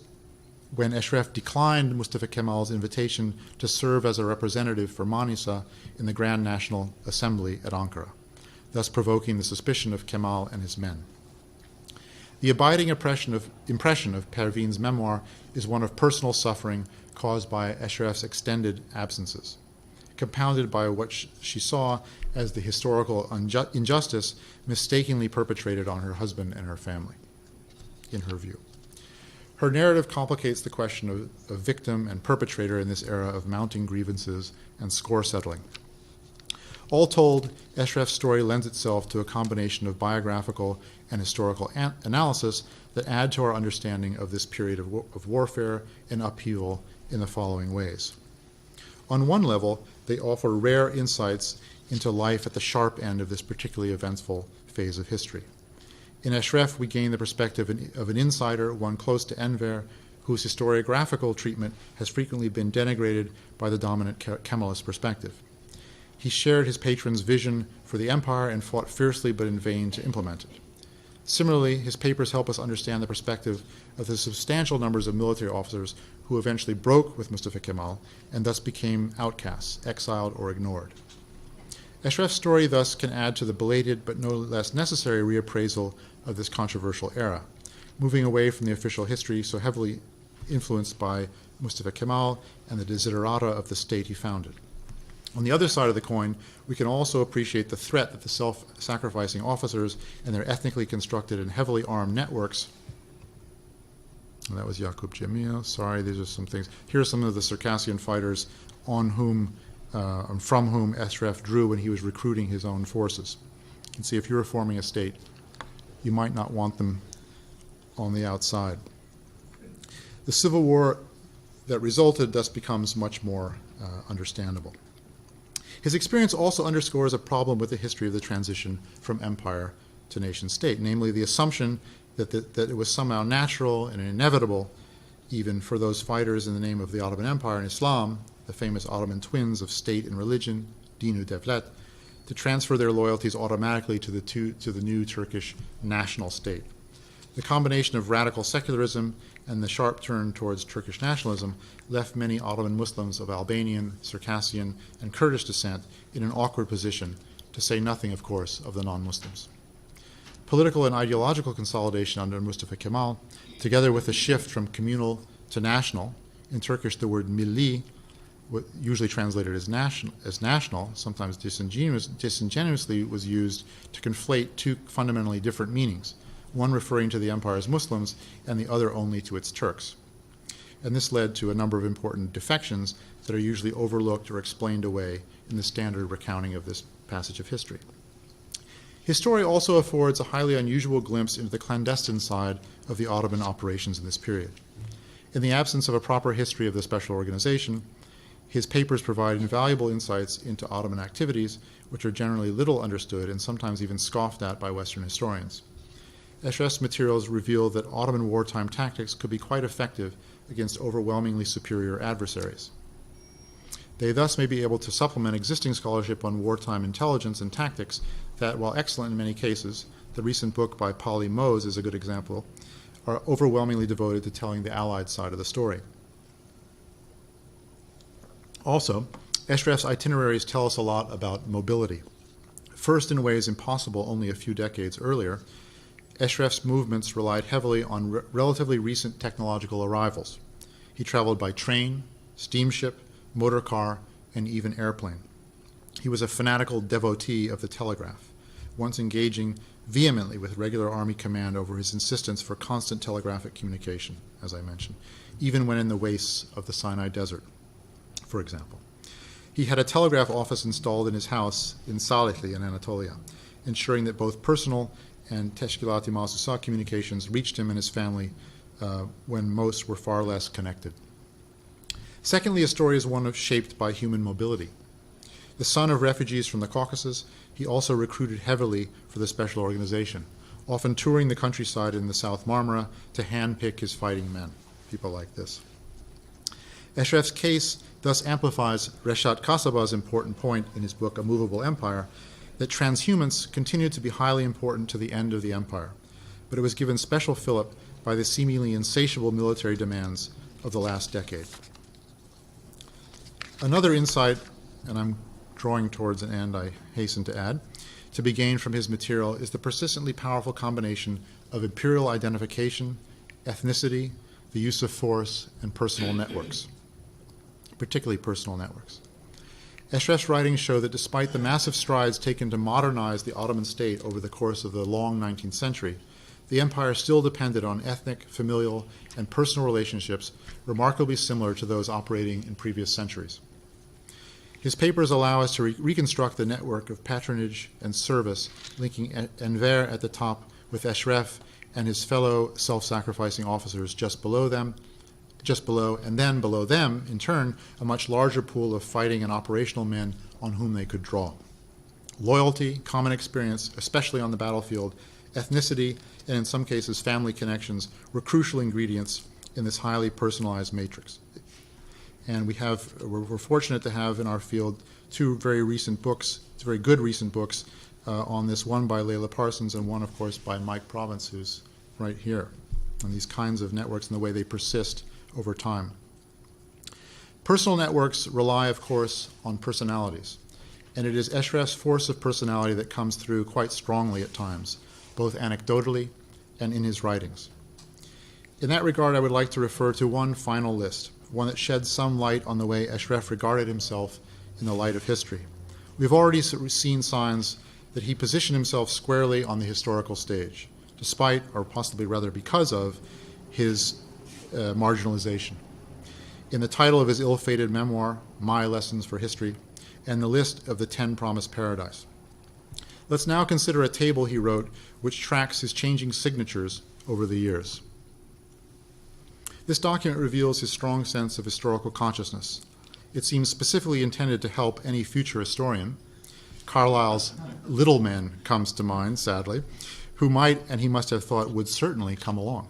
when Ashraf declined Mustafa Kemal's invitation to serve as a representative for Manisa in the Grand National Assembly at Ankara, thus provoking the suspicion of Kemal and his men. The abiding impression of Pervin's memoir is one of personal suffering caused by Eshref's extended absences, compounded by what she saw as the historical injustice mistakenly perpetrated on her husband and her family, in her view. Her narrative complicates the question of victim and perpetrator in this era of mounting grievances and score settling. All told, Eshref's story lends itself to a combination of biographical and historical analysis that add to our understanding of this period of warfare and upheaval in the following ways. On one level, they offer rare insights into life at the sharp end of this particularly eventful phase of history. In Eshref, we gain the perspective of an insider, one close to Enver, whose historiographical treatment has frequently been denigrated by the dominant Kemalist perspective. He shared his patron's vision for the empire and fought fiercely but in vain to implement it. Similarly, his papers help us understand the perspective of the substantial numbers of military officers who eventually broke with Mustafa Kemal and thus became outcasts, exiled, or ignored. Eshref's story thus can add to the belated but no less necessary reappraisal of this controversial era, moving away from the official history so heavily influenced by Mustafa Kemal and the desiderata of the state he founded. On the other side of the coin, we can also appreciate the threat that the self-sacrificing officers and their ethnically constructed and heavily armed networks. And that was Yaqub Jamil. Sorry, these are some things. Here are some of the Circassian fighters on whom, from whom Eshref drew when he was recruiting his own forces. You can see if you were forming a state, you might not want them on the outside. The civil war that resulted thus becomes much more understandable. His experience also underscores a problem with the history of the transition from empire to nation-state, namely the assumption that it was somehow natural and inevitable, even for those fighters in the name of the Ottoman Empire and Islam, the famous Ottoman twins of state and religion, Dinu Devlet, to transfer their loyalties automatically to the new Turkish national state. The combination of radical secularism and the sharp turn towards Turkish nationalism left many Ottoman Muslims of Albanian, Circassian, and Kurdish descent in an awkward position, to say nothing, of course, of the non-Muslims. Political and ideological consolidation under Mustafa Kemal, together with a shift from communal to national, in Turkish the word milli, usually translated as national, sometimes disingenuously was used to conflate two fundamentally different meanings, one referring to the empire's Muslims and the other only to its Turks. And this led to a number of important defections that are usually overlooked or explained away in the standard recounting of this passage of history. His story also affords a highly unusual glimpse into the clandestine side of the Ottoman operations in this period. In the absence of a proper history of the special organization, his papers provide invaluable insights into Ottoman activities, which are generally little understood and sometimes even scoffed at by Western historians. Eshref's materials reveal that Ottoman wartime tactics could be quite effective against overwhelmingly superior adversaries. They thus may be able to supplement existing scholarship on wartime intelligence and tactics that, while excellent in many cases, the recent book by Polly Mose is a good example, are overwhelmingly devoted to telling the Allied side of the story. Also, Eshref's itineraries tell us a lot about mobility. First, in ways impossible only a few decades earlier, Eshref's movements relied heavily on relatively recent technological arrivals. He traveled by train, steamship, motor car, and even airplane. He was a fanatical devotee of the telegraph, once engaging vehemently with regular army command over his insistence for constant telegraphic communication, as I mentioned, even when in the wastes of the Sinai Desert, for example. He had a telegraph office installed in his house in Salibi in Anatolia, ensuring that both personal and Teshkilati Mahsusa communications reached him and his family when most were far less connected. Secondly, his story is one shaped by human mobility. The son of refugees from the Caucasus, he also recruited heavily for the special organization, often touring the countryside in the South Marmara to handpick his fighting men, people like this. Eshref's case thus amplifies Reshat Kasaba's important point in his book A Movable Empire, that transhumance continued to be highly important to the end of the empire, but it was given special fillip by the seemingly insatiable military demands of the last decade. Another insight, and I'm drawing towards an end, I hasten to add, to be gained from his material is the persistently powerful combination of imperial identification, ethnicity, the use of force, and personal networks, particularly personal networks. Eshref's writings show that despite the massive strides taken to modernize the Ottoman state over the course of the long 19th century, the empire still depended on ethnic, familial, and personal relationships remarkably similar to those operating in previous centuries. His papers allow us to reconstruct the network of patronage and service linking Enver at the top with Eshref and his fellow self-sacrificing officers just below, and then below them, in turn, a much larger pool of fighting and operational men on whom they could draw. Loyalty, common experience, especially on the battlefield, ethnicity, and in some cases family connections were crucial ingredients in this highly personalized matrix. And we're fortunate to have in our field two very good recent books on this, one by Layla Parsons and one, of course, by Mike Province, who's right here, on these kinds of networks and the way they persist over time. Personal networks rely, of course, on personalities, and it is Eshref's force of personality that comes through quite strongly at times, both anecdotally and in his writings. In that regard, I would like to refer to one final list, one that sheds some light on the way Eshref regarded himself in the light of history. We've already seen signs that he positioned himself squarely on the historical stage, despite, or possibly rather because of, his marginalization. In the title of his ill-fated memoir, My Lessons for History, and the list of the 10 Promised Paradise. Let's now consider a table he wrote which tracks his changing signatures over the years. This document reveals his strong sense of historical consciousness. It seems specifically intended to help any future historian. Carlyle's Little Men comes to mind, sadly, who might, and he must have thought, would certainly come along.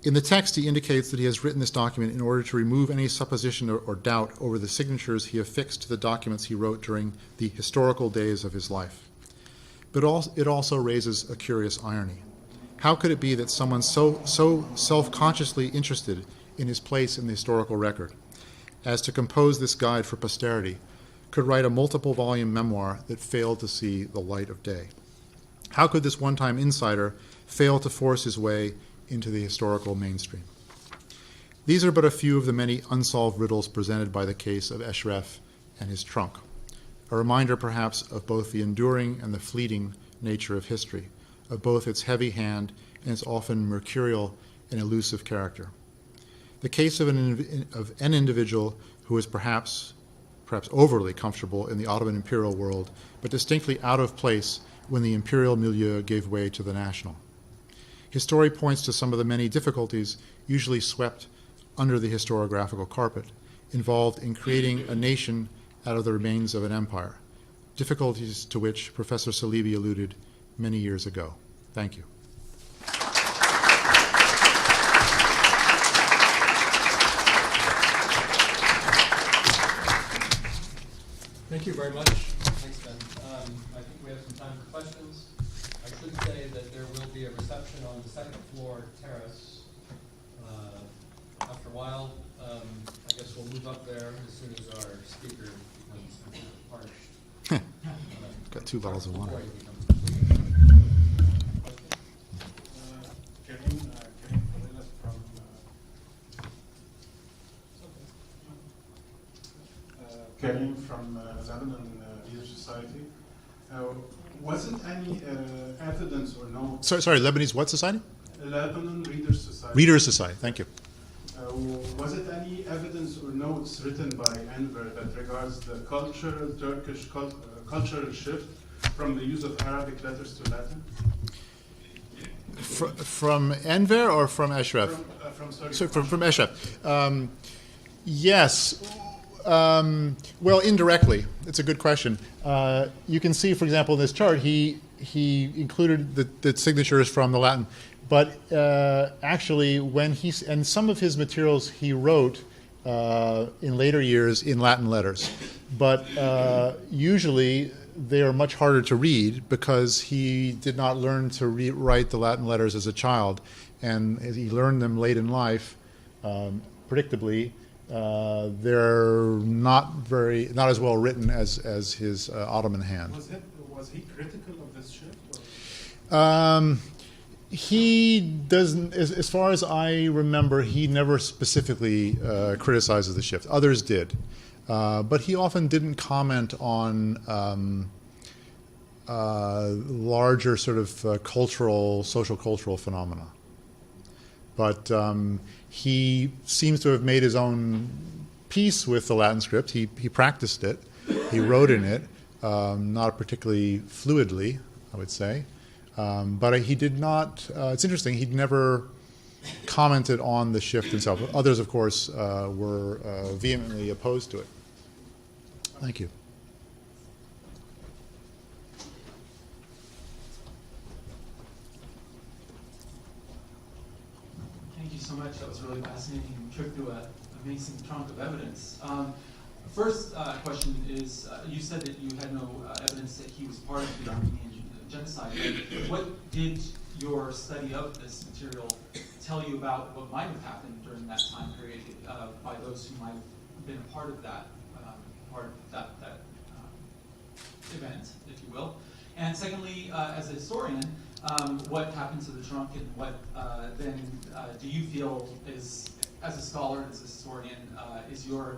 In the text, he indicates that he has written this document in order to remove any supposition or doubt over the signatures he affixed to the documents he wrote during the historical days of his life. But it also raises a curious irony. How could it be that someone so self-consciously interested in his place in the historical record as to compose this guide for posterity could write a multiple-volume memoir that failed to see the light of day? How could this one-time insider fail to force his way into the historical mainstream? These are but a few of the many unsolved riddles presented by the case of Eshref and his trunk, a reminder perhaps of both the enduring and the fleeting nature of history, of both its heavy hand and its often mercurial and elusive character. The case of an individual who is perhaps overly comfortable in the Ottoman imperial world, but distinctly out of place when the imperial milieu gave way to the national. His story points to some of the many difficulties usually swept under the historiographical carpet, involved in creating a nation out of the remains of an empire, difficulties to which Professor Salibi alluded many years ago. Thank you. Thank you very much. Thanks, Ben. I think we have some time for questions. I should say that there will be a reception on the second floor terrace. After a while, I guess we'll move up there as soon as our speaker becomes parched. Got 2 bottles of water. Karim from Lebanon Leader Society. Wasn't any evidence or no... Sorry, Lebanese what society? Lebanon Readers Society. Readers Society, thank you. Was it any evidence or notes written by Enver that regards the Turkish cultural shift from the use of Arabic letters to Latin? From Enver or from Eshref? From Eshref. Yes. Well, indirectly. It's a good question. You can see, for example, in this chart, he included the signatures from the Latin. But actually, and some of his materials he wrote in later years in Latin letters. But usually they are much harder to read because he did not learn to write the Latin letters as a child. And as he learned them late in life, predictably, they're not as well written as his Ottoman hand. Was he critical of this shift? He doesn't, as far as I remember, he never specifically criticizes the shift. Others did. But he often didn't comment on larger sort of social cultural phenomena. But he seems to have made his own peace with the Latin script. He practiced it. He wrote in it, not particularly fluidly, I would say. But he did not, it's interesting, he'd never commented on the shift himself. Others, of course, were vehemently opposed to it. Thank you. Thank you so much. That was a really fascinating trip through an amazing trunk of evidence. First question is, you said that you had no evidence that he was part of the Armenian genocide. What did your study of this material tell you about what might have happened during that time period by those who might have been a part of that event, if you will? And secondly, as a historian, what happened to the trunk, and what then do you feel is, as a scholar, as a historian, is your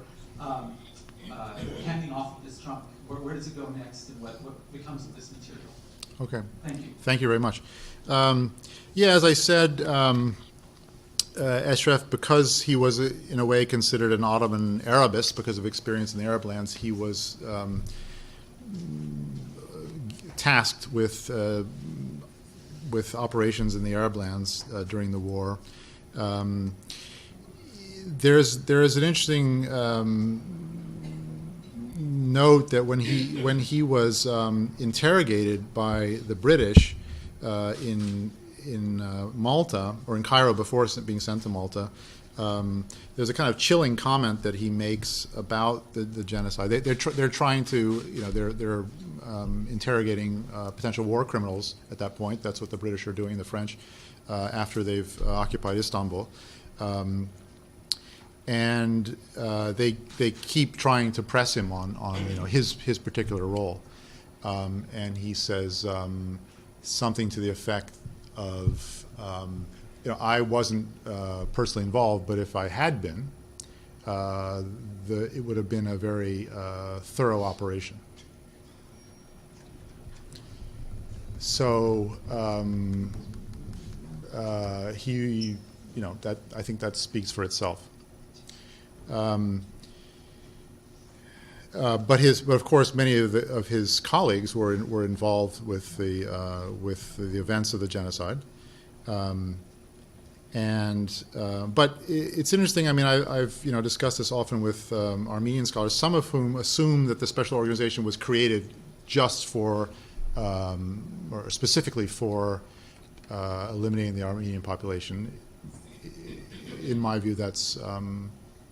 handing off of this trunk? Where does it go next, and what becomes of this material? Okay. Thank you. Thank you very much. Yeah, as I said, Eshref, because he was in a way considered an Ottoman Arabist because of experience in the Arab lands, he was tasked with operations in the Arab lands during the war. There's an interesting note that when he was interrogated by the British in Malta, or in Cairo before being sent to Malta, there's a kind of chilling comment that he makes about the genocide. They're trying to, they're interrogating potential war criminals at that point. That's what the British are doing, the French, after they've occupied Istanbul. And they keep trying to press him on his particular role, and he says something to the effect of, I wasn't personally involved, but if I had been, it would have been a very thorough operation. So he, that I think that speaks for itself. But of course, many of his colleagues were involved with the events of the genocide, but it's interesting. I mean, I've discussed this often with Armenian scholars, some of whom assume that the special organization was created just for, or specifically for, eliminating the Armenian population. In my view, that's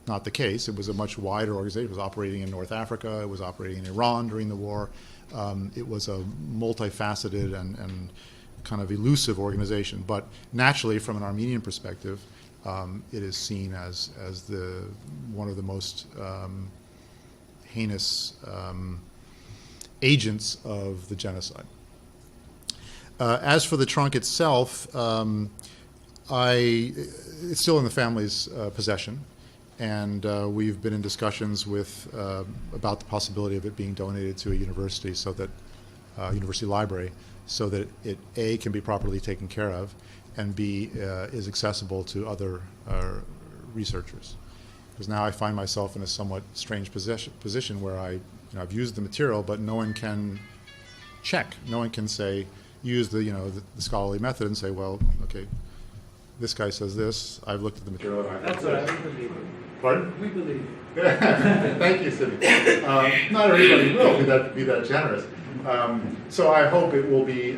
not the case. It was a much wider organization. It was operating in North Africa. It was operating in Iran during the war. It was a multifaceted and kind of elusive organization. But naturally, from an Armenian perspective, it is seen as one of the most heinous agents of the genocide. As for the trunk itself, it's still in the family's possession. And we've been in discussions about the possibility of it being donated to a university, so that university library, so that it A, can be properly taken care of, and B, is accessible to other researchers. Because now I find myself in a somewhat strange position where I've used the material, but no one can check. No one can use the scholarly method and say, well, okay, this guy says this. I've looked at the material. That's what I believe. Pardon? We believe. Thank you, Sydney. Not everybody will be that generous. So I hope it will be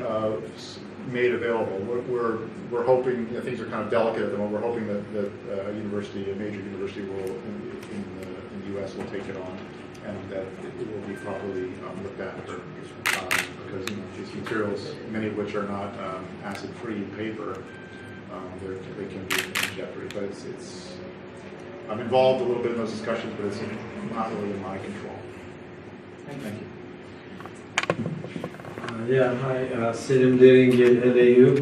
made available. We're hoping, things are kind of delicate at the moment. We're hoping that a major university in the U.S. will take it on, and that it will be properly looked after. Because these materials, many of which are not acid-free paper, they can be in jeopardy. But I'm involved a little bit in those discussions, but it's not really in my control. Thank you. Hi, Selim Deringel, LAU.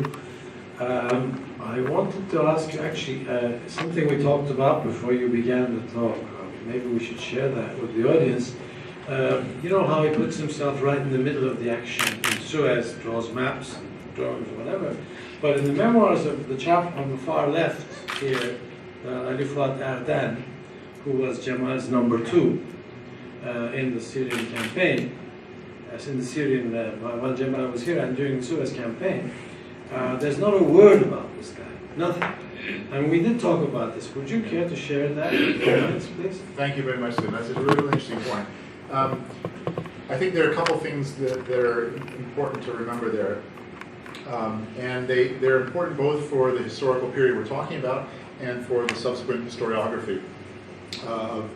I wanted to ask you actually something we talked about before you began the talk. Maybe we should share that with the audience. You know how he puts himself right in the middle of the action in Suez, draws maps, drawings, whatever. But in the memoirs of the chap on the far left here, Ali Fuat Erdan, who was Jamal's number 2 in the Syrian campaign, while Jamal was here and during the Suez campaign, there's not a word about this guy, nothing. And we did talk about this. Would you care to share that with the audience, please? Thank you very much, Tim. That's a really interesting point. I think there are a couple things that are important to remember there. And they're important both for the historical period we're talking about and for the subsequent historiography of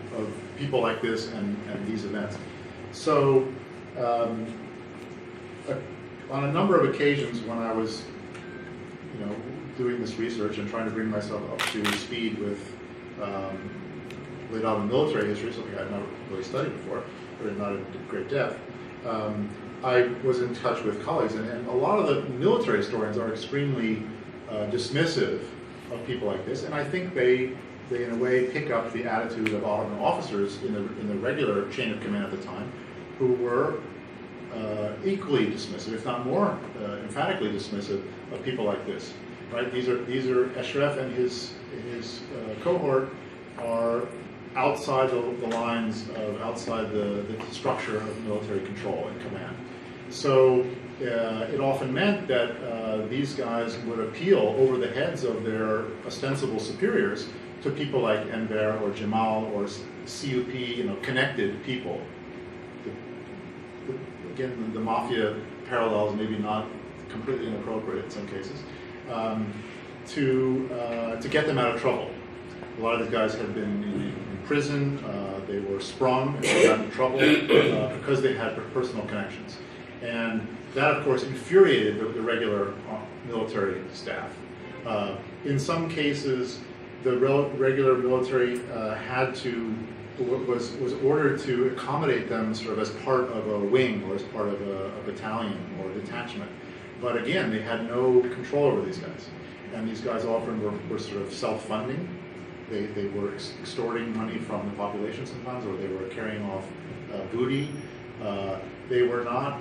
people like this and these events. So, on a number of occasions when I was, doing this research and trying to bring myself up to speed with late Ottoman military history, something I'd not really studied before, or not in great depth, I was in touch with colleagues, and a lot of the military historians are extremely dismissive of people like this, and I think they in a way pick up the attitude of Ottoman officers in the regular chain of command at the time, who were equally dismissive, if not more emphatically dismissive, of people like this. Right? These are Ashraf and his cohort are outside the lines of outside the structure of military control and command. So it often meant that these guys would appeal over the heads of their ostensible superiors to people like Enver or Jamal or CUP, connected people. Again, the mafia parallels maybe not completely inappropriate in some cases, to get them out of trouble. A lot of these guys had been in prison, they were sprung and got into trouble because they had personal connections. And that, of course, infuriated the regular military staff. In some cases, the regular military was ordered to accommodate them sort of as part of a wing or as part of a battalion or a detachment. But again, they had no control over these guys. And these guys often were sort of self-funding. They were extorting money from the population sometimes, or they were carrying off booty. They were not,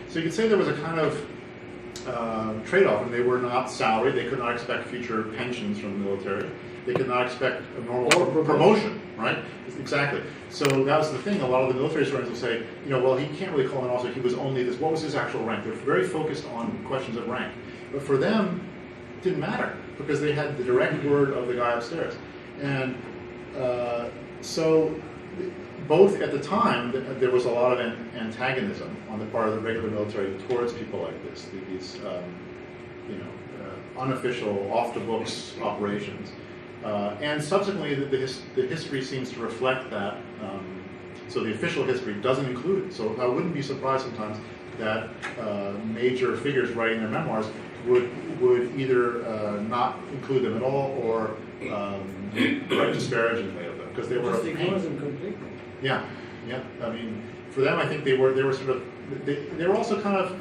so you could say there was a kind of trade-off, and they were not salaried. They could not expect future pensions from the military. They could not expect a normal promotion, right? Exactly. So that was the thing. A lot of the military historians will say, well, he can't really call an officer. He was only this. What was his actual rank? They're very focused on questions of rank. But for them, it didn't matter because they had the direct word of the guy upstairs. And so both at the time, there was a lot of antagonism on the part of the regular military towards people like this, these unofficial, off-the-books operations. And subsequently, the history seems to reflect that. So the official history doesn't include it. So I wouldn't be surprised sometimes that major figures writing their memoirs would either not include them at all or write disparagingly of them because they were. Just ignore them completely. Yeah. I mean, for them, I think they were sort of they were also kind of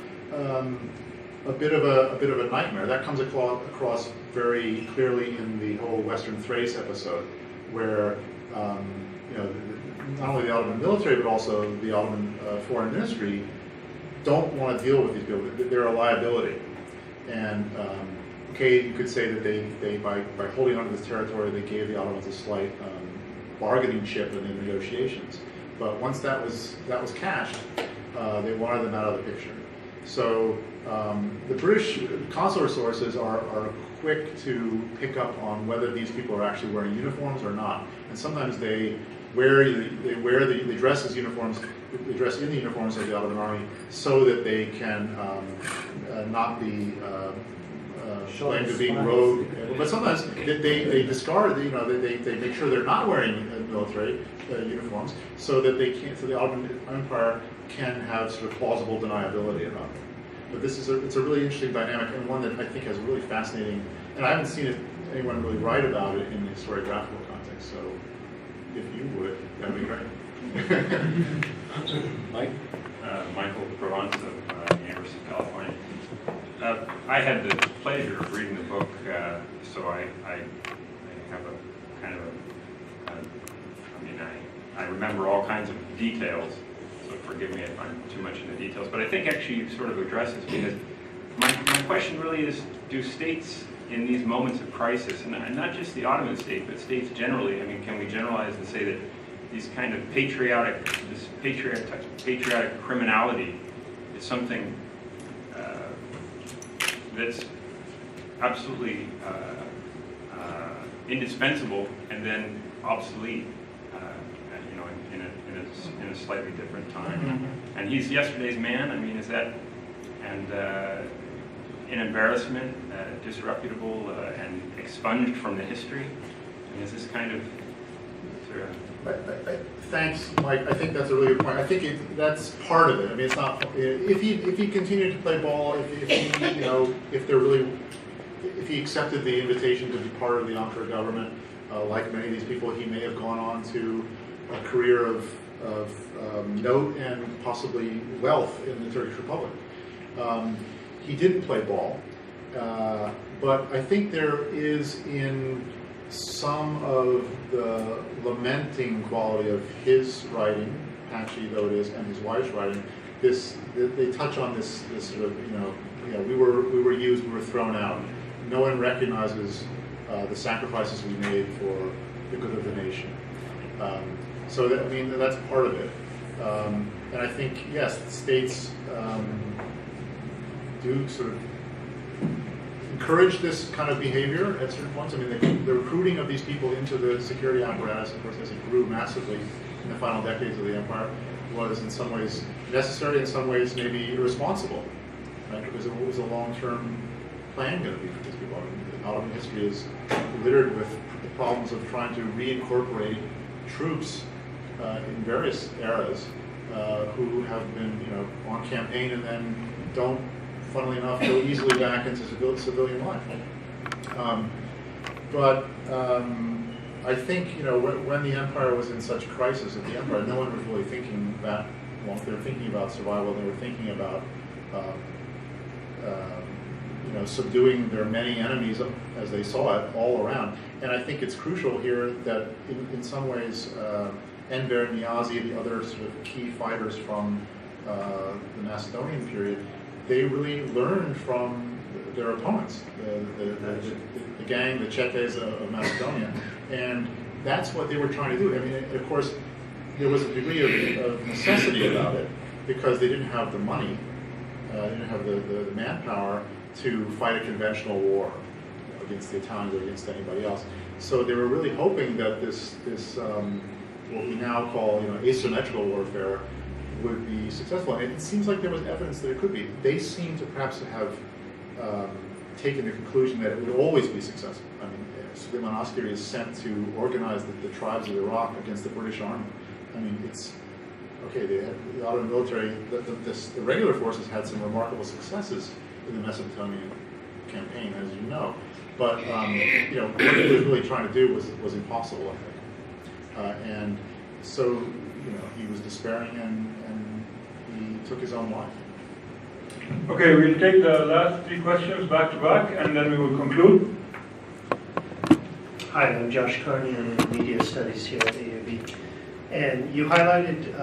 a bit of a nightmare. That comes across very clearly in the whole Western Thrace episode, where not only the Ottoman military but also the Ottoman foreign ministry don't want to deal with these people. They're a liability, and okay, you could say that they by holding onto this territory, they gave the Ottomans a slight bargaining chip in the negotiations. But once that was cashed, they wanted them out of the picture. So the British consular sources are quick to pick up on whether these people are actually wearing uniforms or not, and sometimes they dress as uniforms. They dress in the uniforms of the Ottoman army so that they can not be claimed to being rogue. But sometimes they discard. They make sure they're not wearing military uniforms so that so the Ottoman Empire can have sort of plausible deniability about it. But it's a really interesting dynamic, and one that I think has a really fascinating, and I haven't seen anyone really write about it in the historiographical context, so if you would, that would be great. Mike? Michael Provence of the University of California. I had the pleasure of reading the book, so I have a kind of I remember all kinds of details, so forgive me if I'm too much in the details, but I think actually you sort of address this, because my question really is, do states in these moments of crisis, and not just the Ottoman state, but states generally, I mean, can we generalize and say that these kind of patriotic criminality is something that's absolutely indispensable and then obsolete, in a slightly different time. Mm-hmm. And he's yesterday's man. I mean, is that an embarrassment, disreputable, and expunged from the history? I mean, is this kind of sort of? Thanks, Mike. I think that's a really good point. I think that's part of it. I mean, it's not if he continued to play ball, if he accepted the invitation to be part of the Ankara government, like many of these people, he may have gone on to a career of note and possibly wealth in the Turkish Republic. He didn't play ball, but I think there is in some of the lamenting quality of his writing, patchy though it is, and his wife's writing, they touch on this sort of, we were used, we were thrown out. No one recognizes the sacrifices we made for the good of the nation. So that, I mean, that's part of it. And I think, yes, the states do sort of encourage this kind of behavior at certain points. I mean, the recruiting of these people into the security apparatus, of course, as it grew massively in the final decades of the empire, was in some ways necessary, in some ways maybe irresponsible, right? Because what was a long-term plan going to be for these people? I mean, Ottoman history is littered with the problems of trying to reincorporate troops in various eras who have been, on campaign and then don't, funnily enough, go easily back into civilian life. But I think, when the empire was in such crisis at the empire, no one was really thinking that. Well, they were thinking about survival. They were thinking about, subduing their many enemies as they saw it all around. And I think it's crucial here that, in some ways, Enver Niazi, the other sort of key fighters from the Macedonian period, they really learned from their opponents, the gang, the Chetes of Macedonia, and that's what they were trying to do. I mean, of course, there was a degree of necessity about it because they didn't have the money, they didn't have the manpower to fight a conventional war against the Italians or against anybody else. So they were really hoping that this what we now call asymmetrical warfare would be successful. And it seems like there was evidence that it could be. They seem to perhaps have taken the conclusion that it would always be successful. I mean, Suleiman Askeri is sent to organize the tribes of Iraq against the British Army. I mean, it's okay. They had the Ottoman military. The regular forces had some remarkable successes in the Mesopotamian campaign, as you know. But what he was really trying to do was impossible, I think. And so he was despairing, and he took his own life. Okay, we'll take the last three questions back to back, and then we will conclude. Hi, I'm Josh Carney. I'm in Media Studies here at AAB. And you highlighted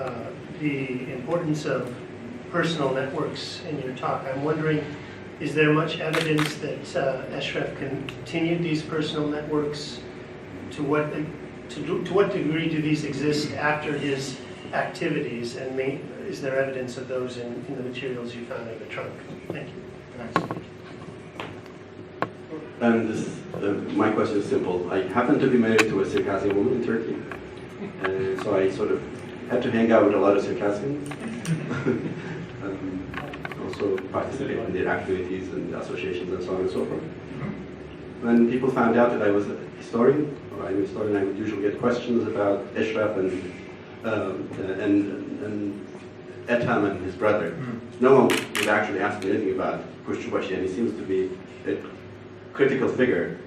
the importance of personal networks in your talk. I'm wondering, is there much evidence that Ashraf continued these personal networks? To what degree do these exist after his activities, and is there evidence of those in the materials you found in the trunk? Thank you. Thanks. My question is simple. I happen to be married to a Circassian woman in Turkey, and so I sort of had to hang out with a lot of Circassians. Also participate in their activities and associations and so on and so forth. When people found out that I was a historian, or I'm a historian, I would usually get questions about Ashraf and Ethem and his brother. No one would actually ask me anything about Kushchubashi, and he seems to be a critical figure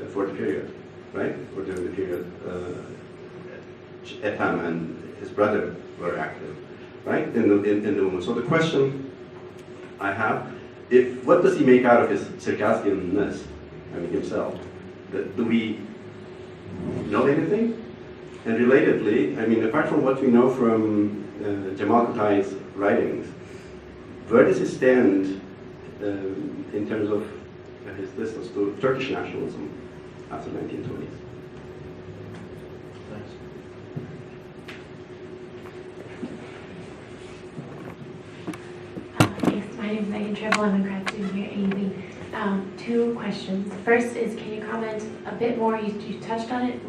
for the period, right? For the period Ethem and his brother were active, right? In the movement. So the question I have. What does he make out of his Circassianness, I mean himself? Do we know anything? And relatedly, I mean, apart from what we know from Jamal Kutai's writings, where does he stand in terms of his distance to Turkish nationalism after 1920s? Thanks. Thanks. My name is Megan Tribble. I'm a grad student here at AUB. Two questions. First is, can you comment a bit more, you touched on it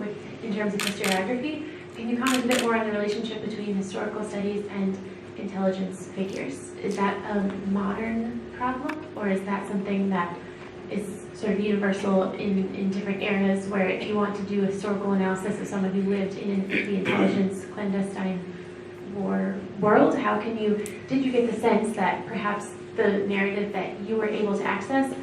in terms of historiography, can you comment a bit more on the relationship between historical studies and intelligence figures? Is that a modern problem, or is that something that is sort of universal in different areas, where if you want to do a historical analysis of someone who lived in the intelligence clandestine war world, did you get the sense that perhaps the narrative that you were able to access,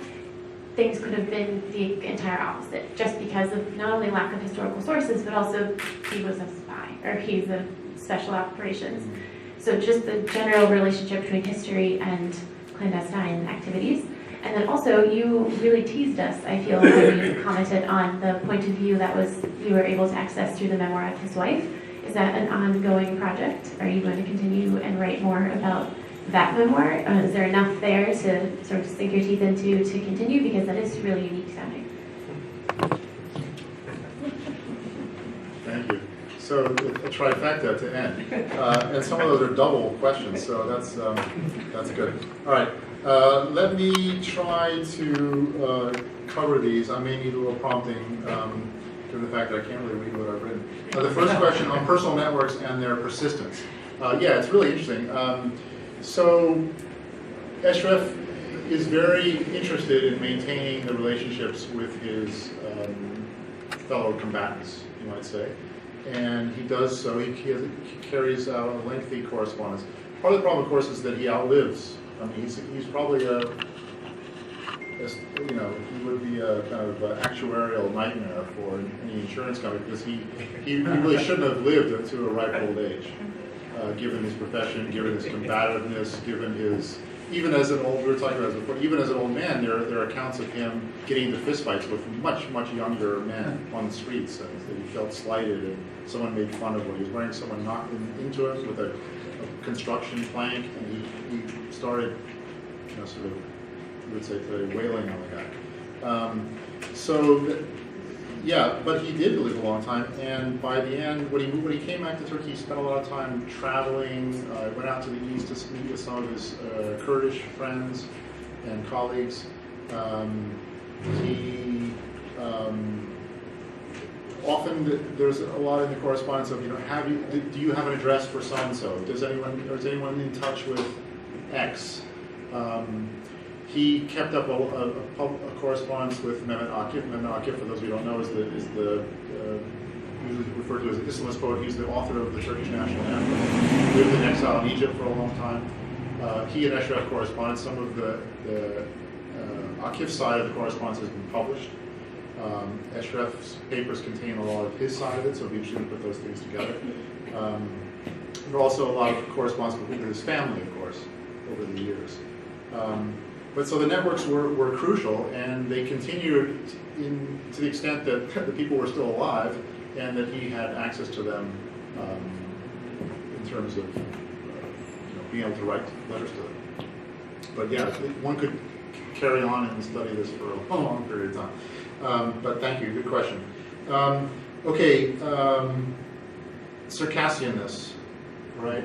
things could have been the entire opposite, just because of not only lack of historical sources, but also he was a spy, or he's a special operations. So just the general relationship between history and clandestine activities. And then also, you really teased us, I feel, when you commented on the point of view that you were able to access through the memoir of his wife. Is that an ongoing project? Are you going to continue and write more about that memoir? Is there enough there to sort of sink your teeth into to continue? Because that is really unique sounding. Thank you. So a trifecta to end, and some of those are double questions, so that's good. All right, let me try to cover these. I may need a little prompting, given the fact that I can't really read what I've written. The first question on personal networks and their persistence. Yeah, it's really interesting. So Ashraf is very interested in maintaining the relationships with his fellow combatants, you might say. And he does so. He carries out a lengthy correspondence. Part of the problem, of course, is that he outlives. I mean, he's probably he would be a kind of actuarial nightmare for any insurance company, because he really shouldn't have lived to a ripe old age, given his profession, given his combativeness, given his, even as an old, we were talking about this before, even as an old man, there are accounts of him getting into fistfights with much younger men on the streets, and that he felt slighted, and someone made fun of what he was wearing. Someone knocked into him with a construction plank, and he started, sort of, we would say today, wailing on the guy. Yeah, but he did live a long time, and by the end, when he came back to Turkey, he spent a lot of time traveling, went out to the east to meet with some of his Kurdish friends and colleagues. Often there's a lot in the correspondence of, do you have an address for so-and-so? Is anyone in touch with X? He kept up a correspondence with Mehmet Akif. Mehmet Akif, for those who don't know, is the usually referred to as an Islamist poet. He's the author of the Turkish National Anthem. Lived in exile in Egypt for a long time. He and Ashraf corresponded. Some of the Akif side of the correspondence has been published. Ashraf's papers contain a lot of his side of it, so it'll be interesting to put those things together. There are also a lot of correspondence with his family, of course, over the years. But so the networks were crucial, and they continued to the extent that the people were still alive, and that he had access to them in terms of being able to write letters to them. But yeah, one could carry on and study this for a long period of time. But thank you, good question. Okay, Circassianness, right?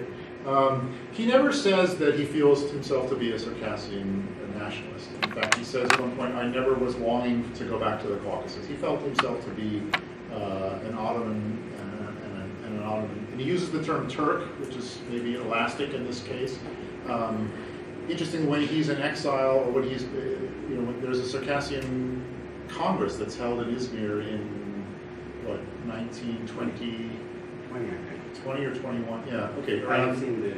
He never says that he feels himself to be a Circassian nationalist. In fact, he says at one point, I never was longing to go back to the Caucasus. He felt himself to be an Ottoman and an Ottoman. And he uses the term Turk, which is maybe elastic in this case. Interesting, when he's in exile, or when he's, when there's a Circassian Congress that's held in Izmir in, 1920? 20 or 21, yeah, okay. I have seen the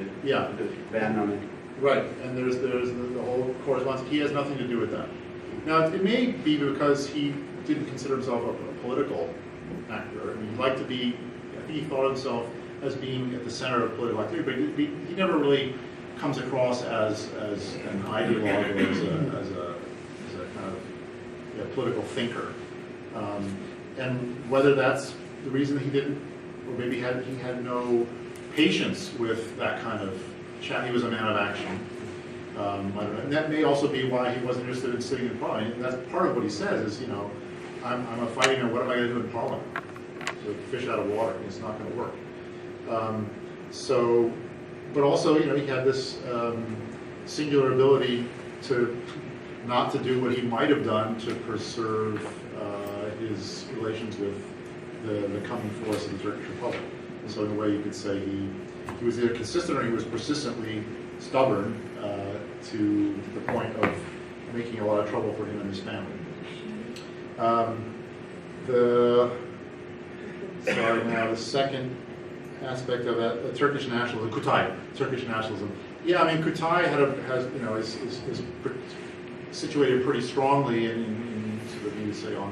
ban on it. Right, and there's the whole correspondence. He has nothing to do with that. Now, it may be because he didn't consider himself a political actor. I mean, he liked to be, I think he thought of himself as being at the center of political activity, but he never really comes across as an ideologue or as a kind of political thinker. And whether that's the reason he didn't, or maybe he had no patience with that kind of chat. He was a man of action. I don't know. And that may also be why he wasn't interested in sitting in Parliament. And that's part of what he says is, you know, I'm a fighting man, what am I going to do in Parliament? So fish out of water, it's not going to work. But also, you know, he had this singular ability to not to do what he might have done to preserve his relations with the coming force of the Turkish Republic. And so in a way you could say he was either consistent or he was persistently stubborn to the point of making a lot of trouble for him and his family. The second aspect of that, Turkish nationalism, Kutay, Turkish nationalism. Yeah, I mean, Kutay is situated pretty strongly in sort of, you would say, on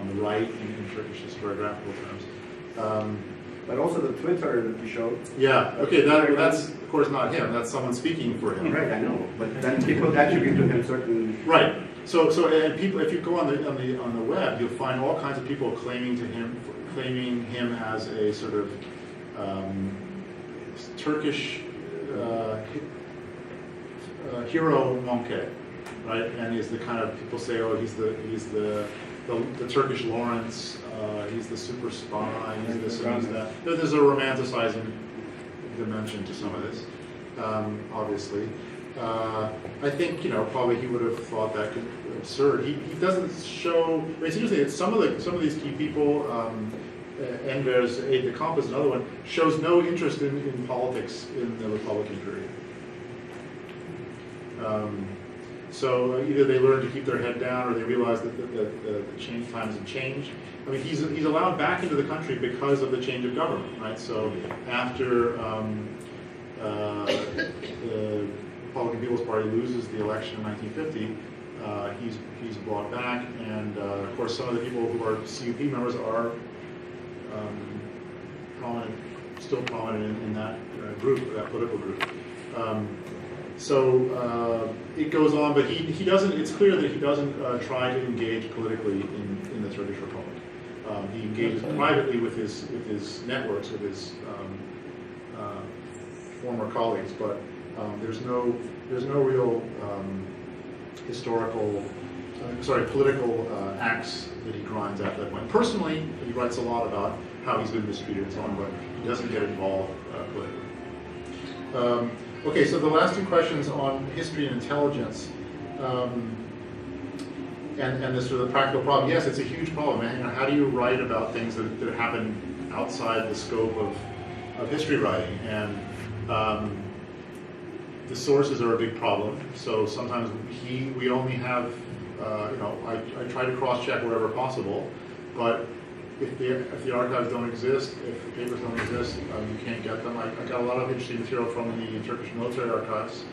the right in Turkish historiographical terms. But also the Twitter that you showed. Yeah. Okay. That's of course not him. That's someone speaking for him. Right. I know. But then people attribute to him certain. Right. So and people, if you go on the web, you'll find all kinds of people claiming him as a sort of Turkish hero Monke, right? And he's the kind of, people say, oh, he's the Turkish Lawrence, he's the super spy, he's this and he's that. There's a romanticizing dimension to some of this, obviously. I think, you know, probably he would have thought that absurd. He doesn't show. It's interesting that some of these key people, Enver's aide de camp is another one, shows no interest in politics in the Republican period. So either they learn to keep their head down, or they realize that the change times have changed. I mean, he's allowed back into the country because of the change of government, right? So after the Republican People's Party loses the election in 1950, he's brought back, and of course some of the people who are CUP members are still prominent in that group, that political group. So it goes on, but he doesn't. It's clear that he doesn't try to engage politically in the Turkish Republic. He engages privately with his networks, with his former colleagues, but there's no real political acts that he grinds at that point. Personally, he writes a lot about how he's been mistreated and so on, but he doesn't get involved politically. Okay, so the last two questions on history and intelligence, and this sort of practical problem. Yes, it's a huge problem. And how do you write about things that happen outside the scope of history writing? And the sources are a big problem. So sometimes we only have, I try to cross-check wherever possible, but if the archives don't exist, if the papers don't exist, you can't get them. I got a lot of interesting material from the Turkish military archives,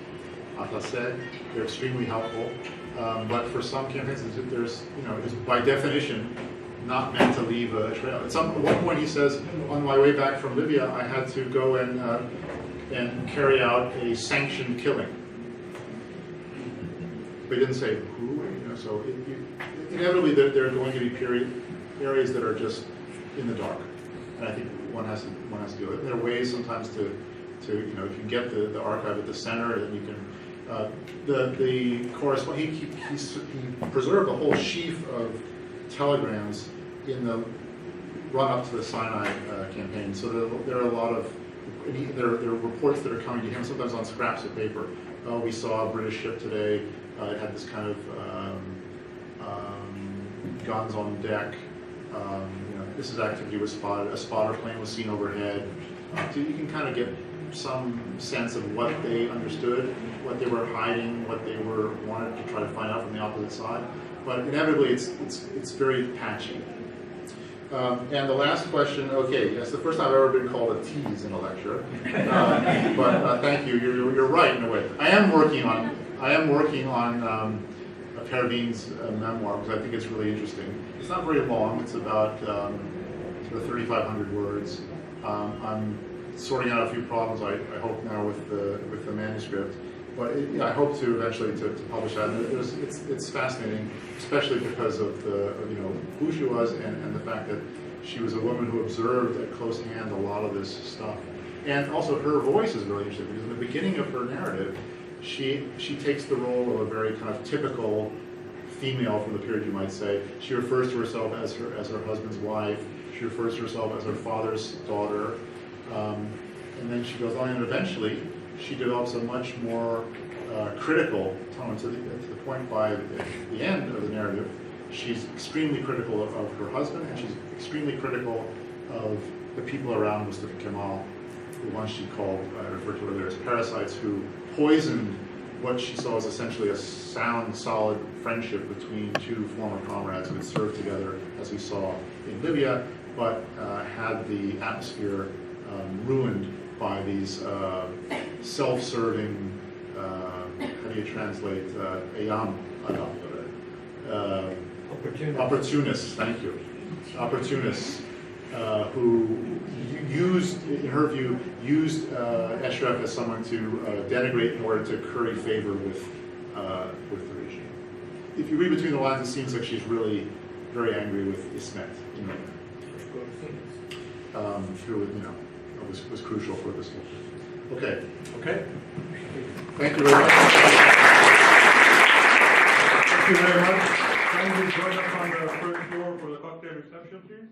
Atase. They're extremely helpful. But for some campaigns, it's by definition not meant to leave a trail. At one point he says, on my way back from Libya, I had to go and carry out a sanctioned killing. But he didn't say who, so inevitably there are going to be areas that are just in the dark, and I think one has to do it. There are ways sometimes to if you get the archive at the center, then you can the correspondent. He preserved a whole sheaf of telegrams in the run up to the Sinai campaign. So there are a lot of there are reports that are coming to him, sometimes on scraps of paper. Oh, we saw a British ship today. It had this kind of guns on deck. This is activity was spotted. A spotter plane was seen overhead. So you can kind of get some sense of what they understood, what they were hiding, what they wanted to try to find out from the opposite side. But inevitably, it's very patchy. And the last question. Okay, that's the first time I've ever been called a tease in a lecture. But thank you. You're right in a way. I am working on Pervin's memoir, because I think it's really interesting. It's not very long. It's about sort of 3,500 words. I'm sorting out a few problems, I hope now with the manuscript. But I hope to eventually to publish that. And it's fascinating, especially because of who she was and the fact that she was a woman who observed at close hand a lot of this stuff. And also her voice is really interesting because in the beginning of her narrative, she takes the role of a very kind of typical female from the period, you might say. She refers to herself as her husband's wife. She refers to herself as her father's daughter. And then she goes on, and eventually she develops a much more critical tone to the point by the end of the narrative. She's extremely critical of her husband, and she's extremely critical of the people around Mustafa Kamal, the ones she called, I referred to earlier as parasites, who poisoned what she saw as essentially a sound, solid friendship between two former comrades who had served together, as we saw in Libya, but had the atmosphere ruined by these self-serving, how do you translate, opportunists, thank you. Opportunists who used, in her view, Ashraf as someone to denigrate in order to curry favor with the regime. If you read between the lines, it seems like she's really very angry with Ismet, who was crucial for this whole thing. Okay. Thank you very much. Thank you very much. Can you join us on the first floor for the cocktail reception, please?